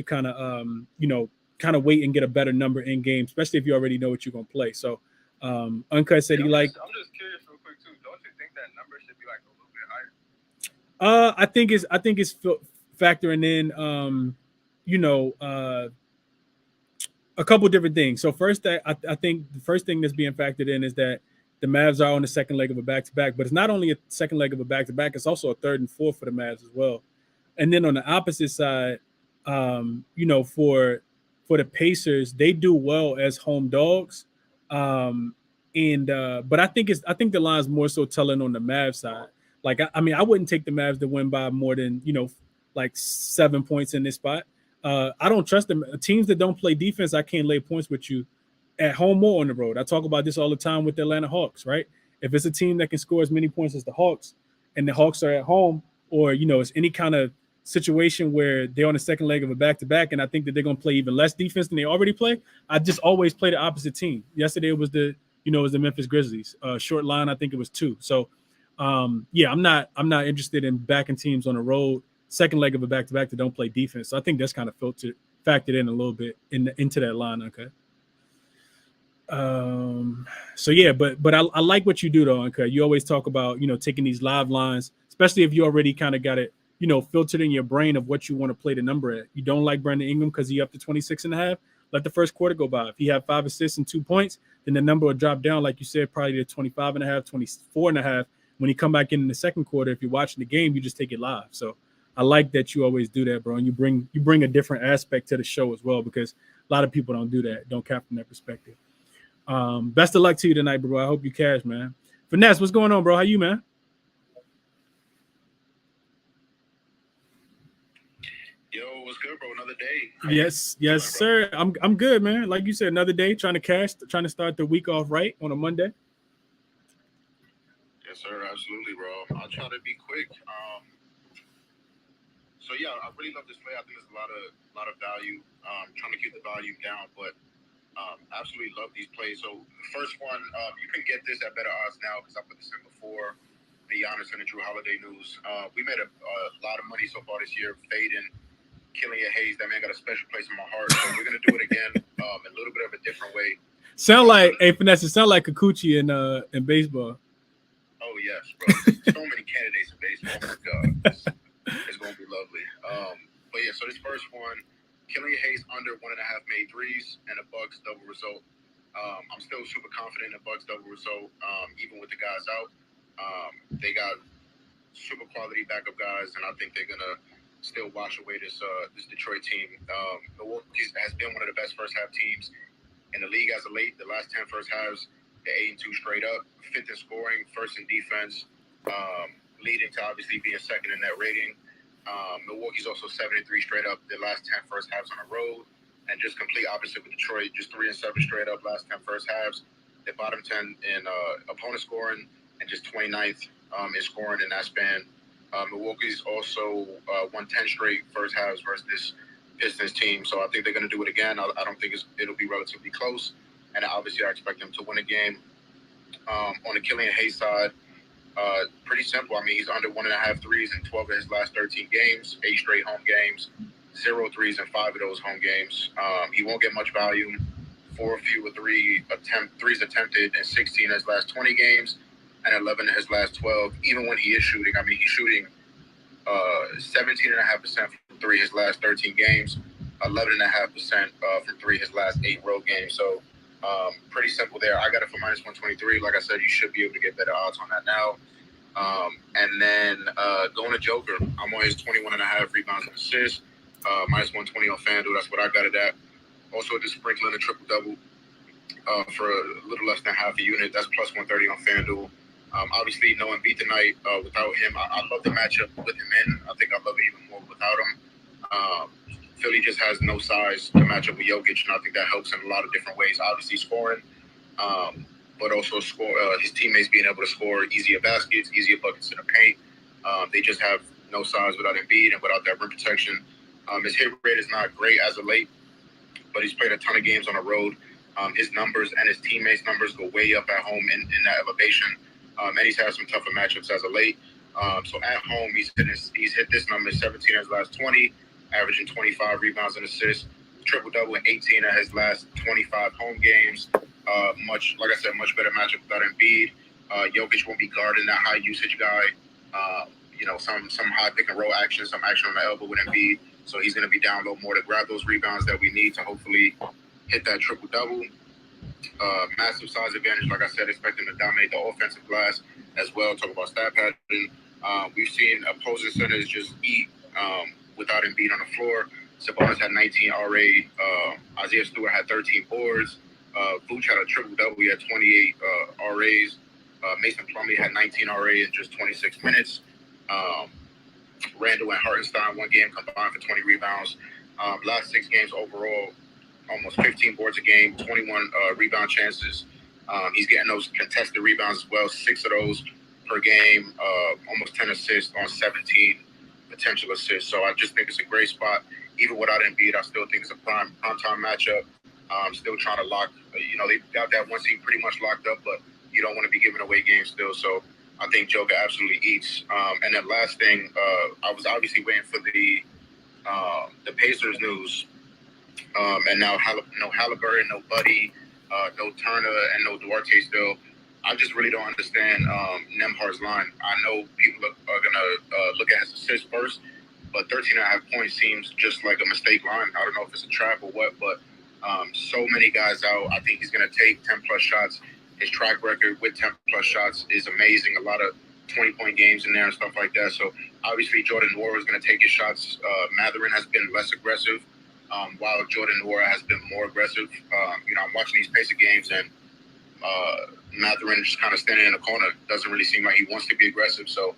kind of kind of wait and get a better number in game, especially if you already know what you're gonna play. So Uncut said he like. I'm just curious, real quick too. Don't you think that number should be like a little bit higher? I think it's factoring in you know a couple different things. So first, I think the first thing that's being factored in is that the Mavs are on the second leg of a back-to-back, but it's not only a second leg of a back-to-back; it's also a third and fourth for the Mavs as well. And then on the opposite side, for the Pacers, they do well as home dogs, and but I think the line's more so telling on the Mavs side. Like I mean, I wouldn't take the Mavs to win by more than like 7 points in this spot. I don't trust them. Teams that don't play defense, I can't lay points with you at home or on the road. I talk about this all the time with the Atlanta Hawks, right? If it's a team that can score as many points as the Hawks, and the Hawks are at home, or it's any kind of situation where they're on the second leg of a back-to-back, and I think that they're going to play even less defense than they already play, I just always play the opposite team. Yesterday it was the Memphis Grizzlies. Short line, I think it was 2. So yeah, I'm not interested in backing teams on the road, second leg of a back-to-back that don't play defense. So I think that's kind of factored in a little bit into that line. Okay. So yeah, but I like what you do though. Okay, you always talk about taking these live lines, especially if you already kind of got it filtered in your brain of what you want to play the number at. You don't like Brandon Ingram because he up to 26.5. Let the first quarter go by. If he have 5 assists and 2 points, then the number will drop down, like you said, probably to 25.5, 24.5. When he come back in the second quarter, if you're watching the game, you just take it live. So I like that you always do that, bro. And you bring a different aspect to the show as well, because a lot of people don't do that, don't cap from that perspective. Best of luck to you tonight, bro. I hope you cash, man. Finesse, what's going on, bro? How you, man? Yo, what's good, bro? Another day. Yes, sir. I'm good, man. Like you said, another day, trying to cash, trying to start the week off right on a Monday. Yes, sir. Absolutely, bro. I'll try to be quick. So yeah, I really love this play. I think there's a lot of value. Trying to keep the volume down, but absolutely love these plays. So the first one, you can get this at better odds now because I put this in before the Giannis and the Drew Holiday news. We made a lot of money so far this year fading Killian Hayes. That man got a special place in my heart. So we're gonna do it again, a little bit of a different way. Sound like Finesse. It sound like Kikuchi in baseball. Oh yes, bro. So many candidates in baseball. Oh my God, it's gonna be lovely. But yeah, so this first one. Killian Hayes under 1.5 made threes and a Bucks double result. I'm still super confident in the Bucks double result, even with the guys out. They got super quality backup guys, and I think they're gonna still wash away this Detroit team. Milwaukee has been one of the best first half teams in the league as of late. The last 10 first halves, they're 8-2 straight up, 5th in scoring, 1st in defense, leading to obviously being 2nd in net rating. Milwaukee's also 7-3 straight up the last 10 first halves on the road, and just complete opposite with Detroit, just 3-7 straight up last 10 first halves. They're bottom 10 in opponent scoring and just 29th in scoring in that span. Milwaukee's also won 10 straight first halves versus this Pistons team, so I think they're going to do it again. I don't think it'll be relatively close, and obviously I expect them to win a game. On the Killian Hayes side, pretty simple. I mean, he's under 1.5 threes in 12 of his last 13 games, 8 straight home games, 0 threes in 5 of those home games. He won't get much volume. 4 fewer threes attempted in 16 of his last 20 games and 11 of his last 12. Even when he is shooting, I mean, he's shooting 17.5% from 3 his last 13 games, 11.5% from 3 his last 8 road games. So pretty simple there. I got it for minus 123. Like I said, you should be able to get better odds on that now. And then going to Joker, I'm on his 21.5 rebounds and assists, minus 120 on FanDuel. That's what I got it at. Also, just sprinkling a triple-double for a little less than half a unit. That's plus 130 on FanDuel. Obviously, no Embiid tonight. Without him, I love the matchup with him in. I think I love it even more without him. Philly just has no size to match up with Jokic, and I think that helps in a lot of different ways. Obviously, scoring, but also his teammates being able to score easier baskets, easier buckets in the paint. They just have no size without Embiid and without that rim protection. His hit rate is not great as of late, but he's played a ton of games on the road. His numbers and his teammates' numbers go way up at home in that elevation. And he's had some tougher matchups as of late. So at home, he's hit this number 17 in his last 20, averaging 25 rebounds and assists, triple-double in 18 of his last 25 home games. Much better matchup without Embiid. Jokic won't be guarding that high usage guy. Some high pick and roll action, some action on the elbow with Embiid. So he's going to be down low more to grab those rebounds that we need to hopefully hit that triple-double. Massive size advantage, like I said, expecting to dominate the offensive glass as well. Talk about stat pattern. We've seen opposing centers just eat without Embiid on the floor. Sabonis had 19 RA. Isaiah Stewart had 13 boards. Vooch had a triple-double. He had 28 RAs. Mason Plumlee had 19 RA in just 26 minutes. Randall and Hartenstein, one game combined for 20 rebounds. Last 6 games overall, almost 15 boards a game, 21 rebound chances. He's getting those contested rebounds as well, 6 of those per game, almost 10 assists on 17 potential assists. So I just think it's a great spot. Even without Embiid, I still think it's a prime time matchup. Still trying to lock, they've got that one seed pretty much locked up, but you don't want to be giving away games still. So I think Joker absolutely eats. And then last thing, I was obviously waiting for the Pacers news. And now no Halliburton, no Buddy, no Turner, and no Duarte still. I just really don't understand Nembhard's line. I know people are going to look at his assists first, but 13.5 points seems just like a mistake line. I don't know if it's a trap or what, but so many guys out. I think he's going to take 10-plus shots. His track record with 10-plus shots is amazing. A lot of 20-point games in there and stuff like that. So obviously Jordan Nwora is going to take his shots. Mathurin has been less aggressive, while Jordan Nwora has been more aggressive. I'm watching these Pacer games, and Mathurin just kind of standing in the corner. Doesn't really seem like he wants to be aggressive. So,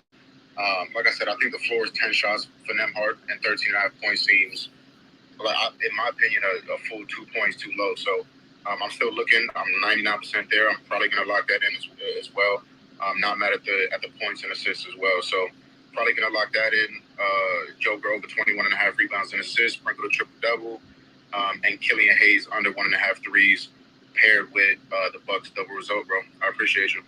like I said, I think the floor is 10 shots for Nembhard, and 13.5 points seems, in my opinion, a full 2 points too low. So I'm still looking. I'm 99% there. I'm probably going to lock that in as well. I'm not mad at the points and assists as well. So probably going to lock that in. Joe Grove with 21.5 rebounds and assists, sprinkle a triple-double, and Killian Hayes under 1.5 threes, paired with the Bucks double result, bro. I appreciate you.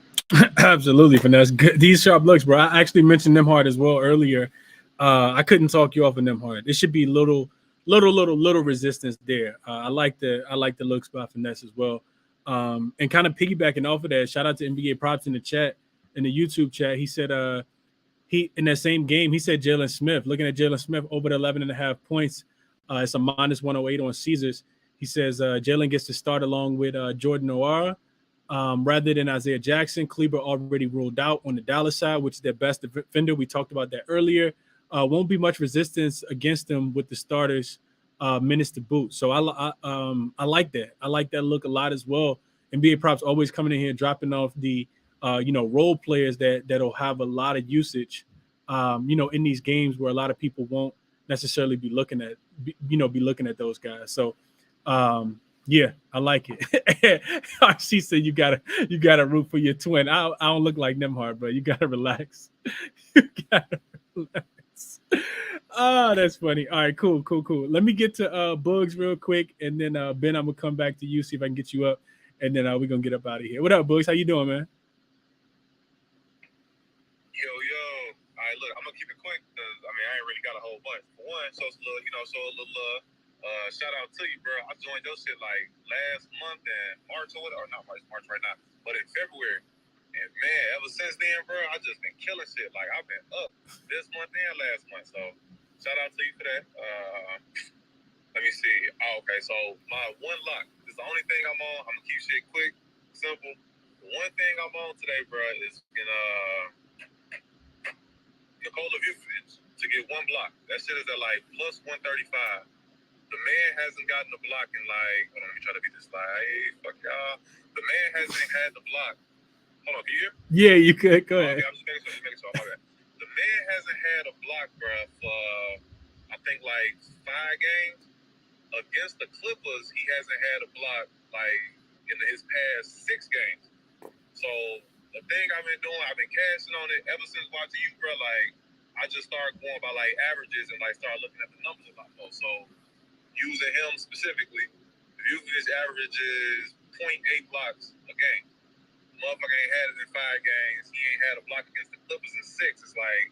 Absolutely, Finesse. Good. These sharp looks, bro. I actually mentioned Nembhard as well earlier. I couldn't talk you off of Nembhard. It should be little resistance there. I like the looks by Finesse as well. And kind of piggybacking off of that, shout out to NBA Props in the chat, in the YouTube chat. He said he in that same game, he said Jalen Smith. Looking at Jalen Smith over the 11.5 points, it's a minus 108 on Caesars. He says Jalen gets to start along with Jordan Nwora. Rather than Isaiah Jackson. Kleber already ruled out on the Dallas side, which is their best defender. We talked about that earlier. Won't be much resistance against them with the starters minutes to boot. So I like that. I like that look a lot as well. NBA Props always coming in here dropping off the role players that'll have a lot of usage. In these games where a lot of people won't necessarily be looking at those guys. So. Yeah, I like it. She said you gotta root for your twin. I don't look like Nembhard, bro. You gotta relax. You gotta relax. Oh, that's funny. All right, cool. Let me get to Bugs real quick, and then Ben, I'm gonna come back to you, see if I can get you up, and then we're gonna get up out of here. What up, Bugs? How you doing, man? Yo. All right, look, I'm gonna keep it quick because I ain't really got a whole bunch. For one, so it's a little love. Shout out to you, bro. I joined your shit like last month in March or not March right now, but in February. And man, ever since then, bro, I just been killing shit. Like I've been up this month and last month. So shout out to you for that. Let me see. Oh, okay, so my one lock is the only thing I'm on. I'm gonna keep shit quick, simple. The one thing I'm on today, bro, is in Nikola Vucevic to get one block. That shit is at like plus 135. The man hasn't gotten the block in like, hold on, let me try to beat this slide. Fuck y'all. The man hasn't had the block. Hold on, can you hear? Yeah, you could. Go ahead. Okay, I'm just making sure. Okay. The man hasn't had a block, bro, for I think like 5 games. Against the Clippers, he hasn't had a block like in his past 6 games. So the thing I've been doing, I've been cashing on it ever since watching you, bro. Like I just started going by like averages and like start looking at the numbers a lot more. So using him specifically, Vucevic averages 0.8 blocks a game. Motherfucker ain't had it in 5 games. He ain't had a block against the Clippers in 6. It's like,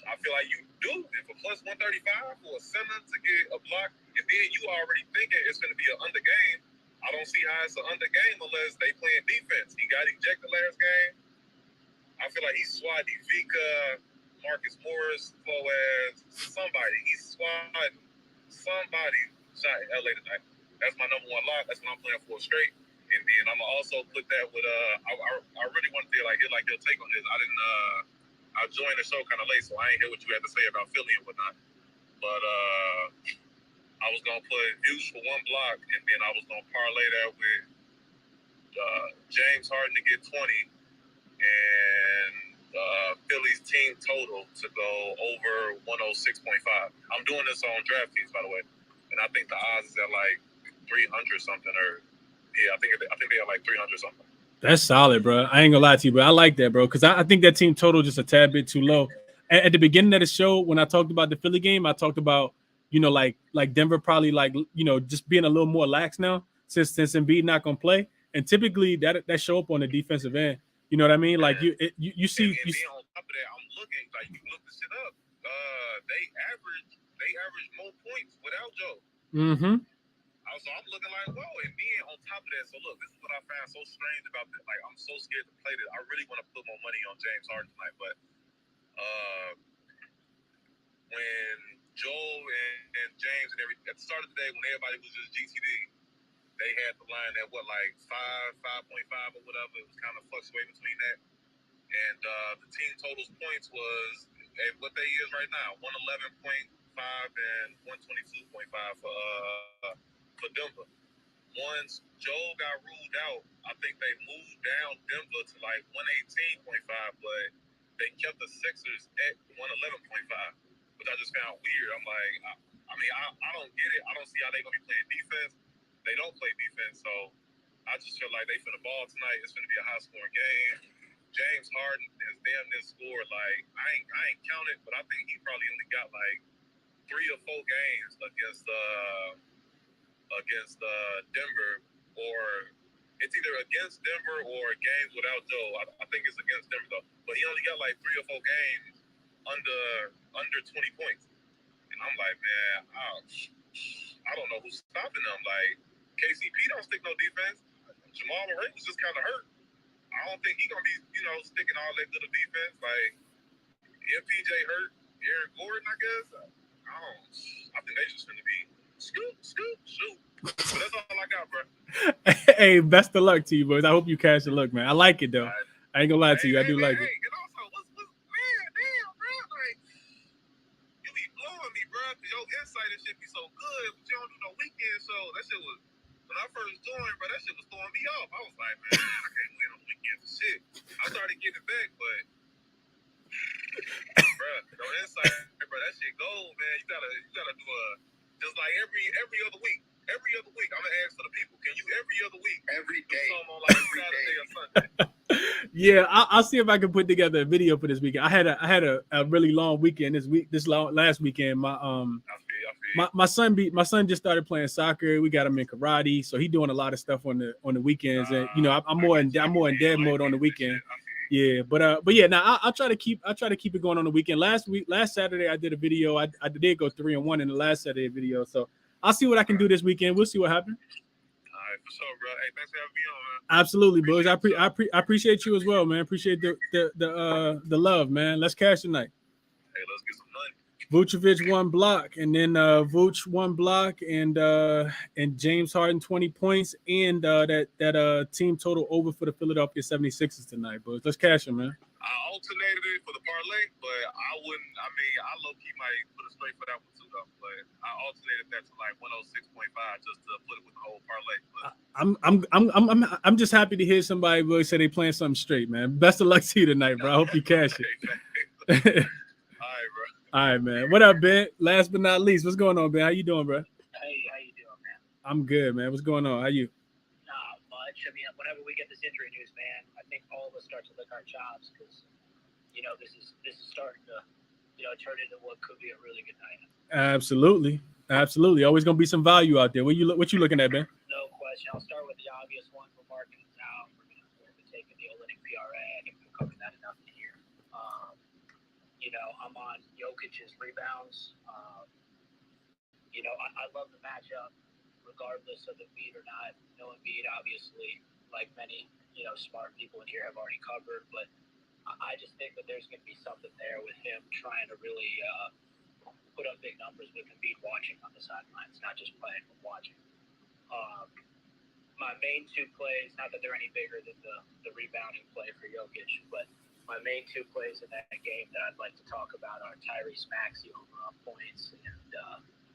I feel like you do it for plus 135 for a center to get a block, and then you already thinking it's going to be an under game. I don't see how it's an under game unless they playing defense. He got ejected last game. I feel like he swatted Vika, Marcus Morris, Flores, somebody. He's swatting somebody shot in LA tonight. That's my number 1 lock. That's what I'm playing for straight. And then I'm gonna also put that with I really wanted to get your take on this. I joined the show kind of late, so I ain't hear what you had to say about Philly and whatnot. But I was gonna put Hughes for 1 block, and then I was gonna parlay that with James Harden to get 20, and Philly's team total to go over 106.5. I'm doing this on DraftKings, by the way, and I think the odds is at like 300 something, or yeah, I think they are like 300 something. That's solid, bro. I ain't gonna lie to you, but I like that, bro, because I think that team total just a tad bit too low. At the beginning of the show, when I talked about the Philly game, I talked about, like Denver probably just being a little more lax now since Embiid not gonna play, and typically that show up on the defensive end. You know what I mean? Like you see. And then on top of that, I'm looking like you look this shit up. They average more points without Joe. Mm-hmm. So I'm looking like, whoa, and then on top of that, so look, this is what I found so strange about this. Like, I'm so scared to play this. I really want to put more money on James Harden tonight, but when Joel and James and at the start of the day, when everybody was just GTD, they had the line at like 5.5 or whatever. It was kind of fluctuating between that. And the team totals points was what they is right now, 111.5 and 122.5 for Denver. Once Joel got ruled out, I think they moved down Denver to like 118.5, but they kept the Sixers at 111.5, which I just found weird. I'm like, I don't get it. I don't see how they're going to be playing defense. They don't play defense, so I just feel like they finna ball tonight. It's finna be a high-scoring game. James Harden has damn near scored, like, I ain't counted, but I think he probably only got like 3 or 4 games against Denver, or it's either against Denver or games without Joe. I think it's against Denver though. But he only got like 3 or 4 games under 20 points. And I'm like, man, I don't know who's stopping them. Like, KCP don't stick no defense. Jamal Murray was just kind of hurt. I don't think he's gonna be, sticking all that little defense. Like, if PJ hurt, Eric Gordon, I guess. I think they just gonna be scoop, shoot. But that's all I got, bro. Hey, best of luck to you, boys. I hope you catch the look, man. I like it though. I ain't gonna lie to you. I do like it. And also, what's man, damn, bro, like, you be blowing me, bro. Your insight and shit be so good, but you don't do no weekend show. That shit was, when I first joined, bro, that shit was throwing me off. I was like, man, I can't win on the weekend for shit. I started getting it back, but bro, your insight, bro, that shit gold, man. You gotta do just like every other week. Every other week, I'm gonna ask for the people. Can you every other week, every day, on like Saturday or Sunday? Yeah, I'll see if I can put together a video for this weekend. I had a really long weekend last weekend. My son just started playing soccer. We got him in karate, so he's doing a lot of stuff on the weekends. And I'm more in dad mode on the weekend. Yeah, but yeah, now I'll try to keep it going on the weekend. Last Saturday I did a video. I did go 3-1 in the last Saturday video, so I'll see what I can do this weekend. We'll see what happens. All right, for sure, bro. Hey, thanks for having me on, man. Absolutely, boys. I appreciate you as well, man. Appreciate the love, man. Let's cash tonight. Hey, let's get some money. Vucevic 1 block, and then Vooch 1 block, and James Harden 20 points, and that team total over for the Philadelphia 76ers tonight, boys. Let's cash them, man. I alternated it for the parlay, but I wouldn't. I mean, I low-key might put it straight for that one too, though. But I alternated that to like 106.5 just to put it with the whole parlay. But I'm just happy to hear somebody really say they playing something straight, man. Best of luck to you tonight, bro. I hope you cash it. All right, bro. All right, man. What up, Ben? Last but not least, what's going on, Ben? How you doing, bro? Hey, how you doing, man? I'm good, man. What's going on? How you? Not much. I mean, whenever we get this injury news, man, I think all of us start to lick our chops because, this is starting to, turn into what could be a really good night. Absolutely. Always gonna be some value out there. What you looking at, Ben? No question. I'll start with the obvious one. We're marking it out. We're going to take the Olynyk PRA. I think we've covered that enough here. I'm on Jokic's rebounds. I love the matchup, regardless of Embiid or not. No Embiid, obviously, like many, smart people in here have already covered. But I just think that there's going to be something there with him trying to really put up big numbers with Embiid watching on the sidelines, not just playing, but watching. My main two plays, not that they're any bigger than the rebounding play for Jokic, but my main two plays in that game that I'd like to talk about are Tyrese Maxey over on points and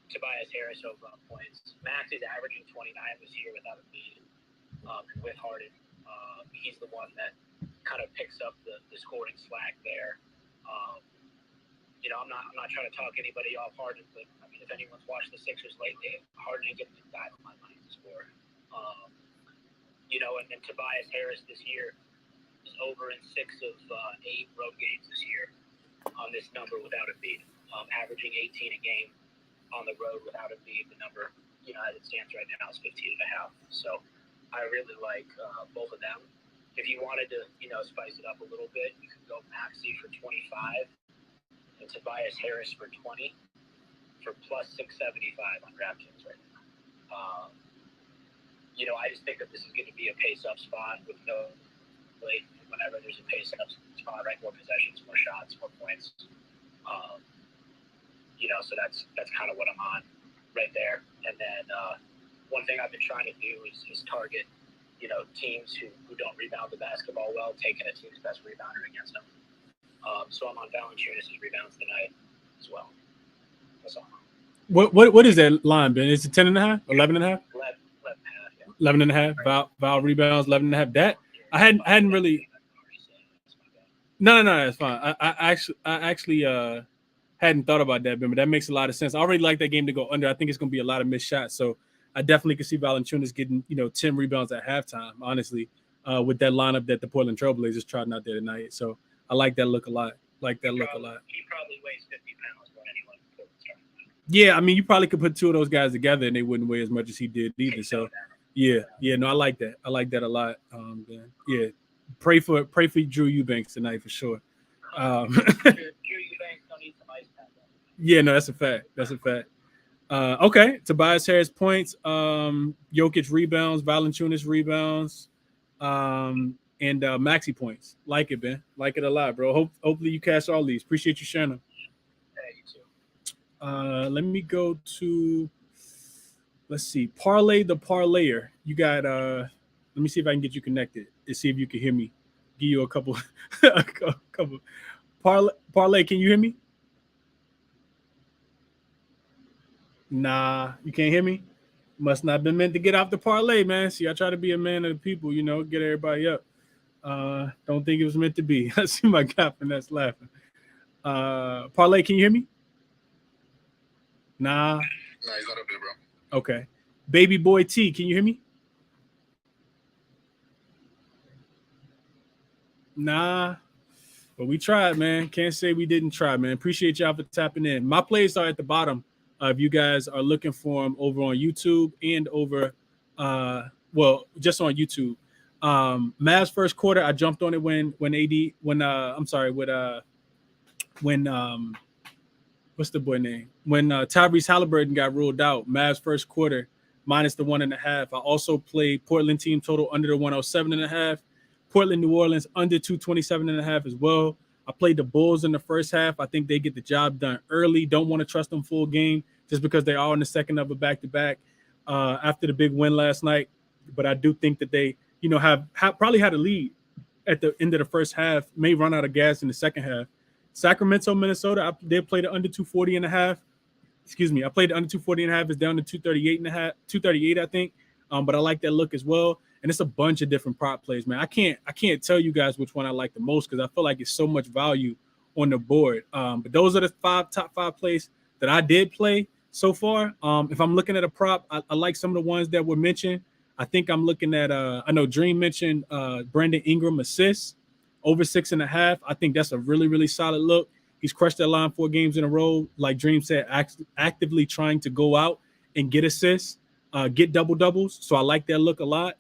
Tobias Harris over on points. Maxey's averaging 29 this year without a beat, and with Harden, he's the one that kind of picks up the scoring slack there. I'm not trying to talk anybody off Harden, but I mean, if anyone's watched the Sixers lately, Harden ain't getting a dime on my money to score. And then Tobias Harris this year is over in 6 of 8 road games this year on this number without a beat, averaging 18 a game on the road without a beat. The number, as it stands right now, is 15.5. So I really like both of them. If you wanted to, spice it up a little bit, you could go Maxey for 25 and Tobias Harris for 20 for plus 675 on DraftKings right now. I just think that this is going to be a pace-up spot with no late. Whenever there's a pace-up spot, right, more possessions, more shots, more points. So that's kind of what I'm on right there. And then one thing I've been trying to do is target, teams who don't rebound the basketball well, taking a team's best rebounder against them. So I'm on Valanciunas' rebounds tonight as well. That's all. What is that line, Ben? Is it 10.5, 11.5? 11.5, yeah. 11.5. Val rebounds, 11.5. That I hadn't really. No, that's fine. I actually hadn't thought about that, Ben, but that makes a lot of sense. I already like that game to go under. I think it's going to be a lot of missed shots, so I definitely could see Valanciunas getting 10 rebounds at halftime. Honestly, with that lineup that the Portland Trailblazers trotting out there tonight, so I like that look a lot. He probably weighs 50 pounds more than anyone. Yeah, I mean, you probably could put two of those guys together and they wouldn't weigh as much as he did either. So, yeah, no, I like that. I like that a lot. Ben. Yeah, pray for Drew Eubanks tonight for sure. Drew Eubanks don't need some ice pack. Yeah, no, that's a fact. Okay, Tobias Harris points, Jokic rebounds, Valanciunas rebounds, and Maxey points. Like it, Ben. Like it a lot, bro. Hopefully you cash all these. Appreciate you sharing them. Hey, you too. Let me go to, let's see, Parlay the Parlayer. You got, let me see if I can get you connected and see if you can hear me. Give you a couple. Parlay, can you hear me? Nah, you can't hear me? Must not have been meant to get off the parlay, man. See, I try to be a man of the people, get everybody up. Don't think it was meant to be. I see my guy that's laughing. Parlay, can you hear me? Nah, he's not up there, bro. Okay. Baby Boy T, can you hear me? Nah. But we tried, man. Can't say we didn't try, man. Appreciate y'all for tapping in. My plays are at the bottom. If you guys are looking for them over on YouTube and over, just on YouTube. Mavs first quarter, I jumped on it when what's the boy name? When Tyrese Halliburton got ruled out, Mavs first quarter minus the 1.5. I also played Portland team total under the 107.5. Portland, New Orleans under 227.5 as well. I played the Bulls in the first half. I think they get the job done early. Don't want to trust them full game just because they are in the second of a back-to-back after the big win last night. But I do think that they, have probably had a lead at the end of the first half, may run out of gas in the second half. Sacramento, Minnesota, they played it under 240.5. Excuse me, I played it under 240.5. It's down to 238, I think. But I like that look as well. And it's a bunch of different prop plays, man. I can't tell you guys which one I like the most because I feel like it's so much value on the board. But those are the top five plays that I did play so far. If I'm looking at a prop, I like some of the ones that were mentioned. I think I'm looking at I know Dream mentioned Brandon Ingram assists over 6.5. I think that's a really, really solid look. He's crushed that line 4 games in a row. Like Dream said, actively trying to go out and get assists. get double doubles. So I like that look a lot.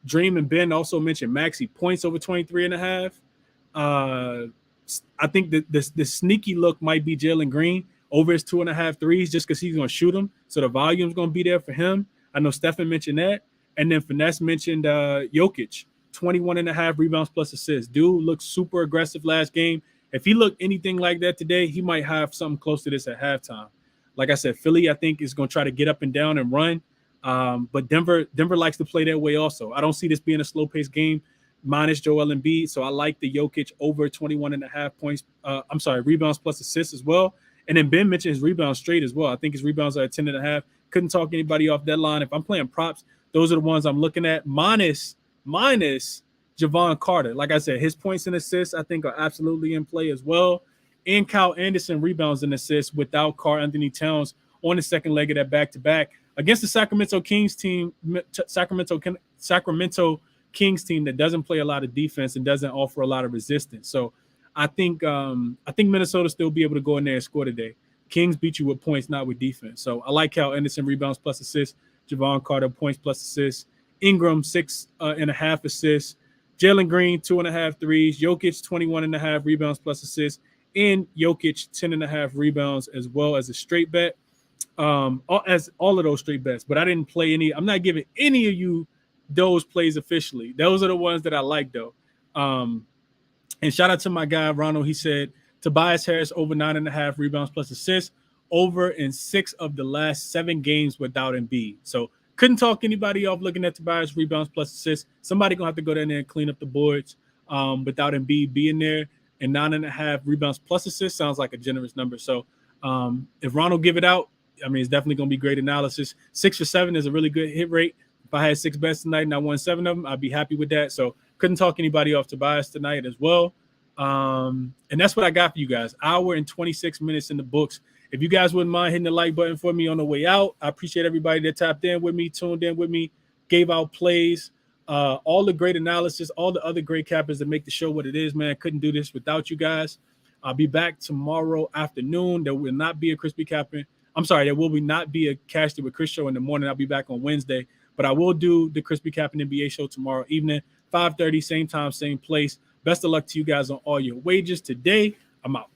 Dream and Ben also mentioned Maxey points over 23.5. I think that the sneaky look might be Jalen Green over his 2.5 threes just because he's going to shoot them. So the volume's going to be there for him. I know Stefan mentioned that. And then Finesse mentioned Jokic, 21.5 rebounds plus assists. Dude looked super aggressive last game. If he looked anything like that today, he might have something close to this at halftime. Like I said, Philly, I think, is going to try to get up and down and run. But Denver likes to play that way also. I don't see this being a slow-paced game minus Joel Embiid. So I like the Jokic over 21.5 points. Rebounds plus assists as well. And then Ben mentioned his rebounds straight as well. I think his rebounds are at 10.5. Couldn't talk anybody off that line. If I'm playing props, those are the ones I'm looking at. Minus Javon Carter. Like I said, his points and assists, I think, are absolutely in play as well. And Kyle Anderson rebounds and assists without Karl Anthony Towns on the second leg of that back-to-back against the Sacramento Kings team, Sacramento Kings team that doesn't play a lot of defense and doesn't offer a lot of resistance. So I think Minnesota still be able to go in there and score today. Kings beat you with points, not with defense. So I like Kyle Anderson rebounds plus assists, Javon Carter points plus assists, Ingram 6.5 assists, Jalen Green 2.5 threes, Jokic 21.5 rebounds plus assists, and Jokic 10.5 rebounds as well as a straight bet. As all of those straight bets, but I didn't play any. I'm not giving any of you those plays officially. Those are the ones that I like though. And shout out to my guy Ronald. He said Tobias Harris over 9.5 rebounds plus assists over in 6 of the last 7 games without Embiid. So couldn't talk anybody off looking at Tobias rebounds plus assists. Somebody gonna have to go down there and clean up the boards without Embiid being there. And 9.5 rebounds plus assists sounds like a generous number. So if Ronald give it out, I mean, it's definitely going to be great analysis. 6 for 7 is a really good hit rate. If I had 6 bets tonight and I won 7 of them, I'd be happy with that. So couldn't talk anybody off Tobias tonight as well. And that's what I got for you guys. Hour and 26 minutes in the books. If you guys wouldn't mind hitting the like button for me on the way out, I appreciate everybody that tapped in with me, tuned in with me, gave out plays, all the great analysis, all the other great cappers that make the show what it is, man. Couldn't do this without you guys. I'll be back tomorrow afternoon. There will not be a ChrisBeCappinn. I'm sorry, there will not be a Cashed It with Chris show in the morning. I'll be back on Wednesday, but I will do the ChrisBeCappinn NBA show tomorrow evening, 5:30, same time, same place. Best of luck to you guys on all your wagers today. I'm out.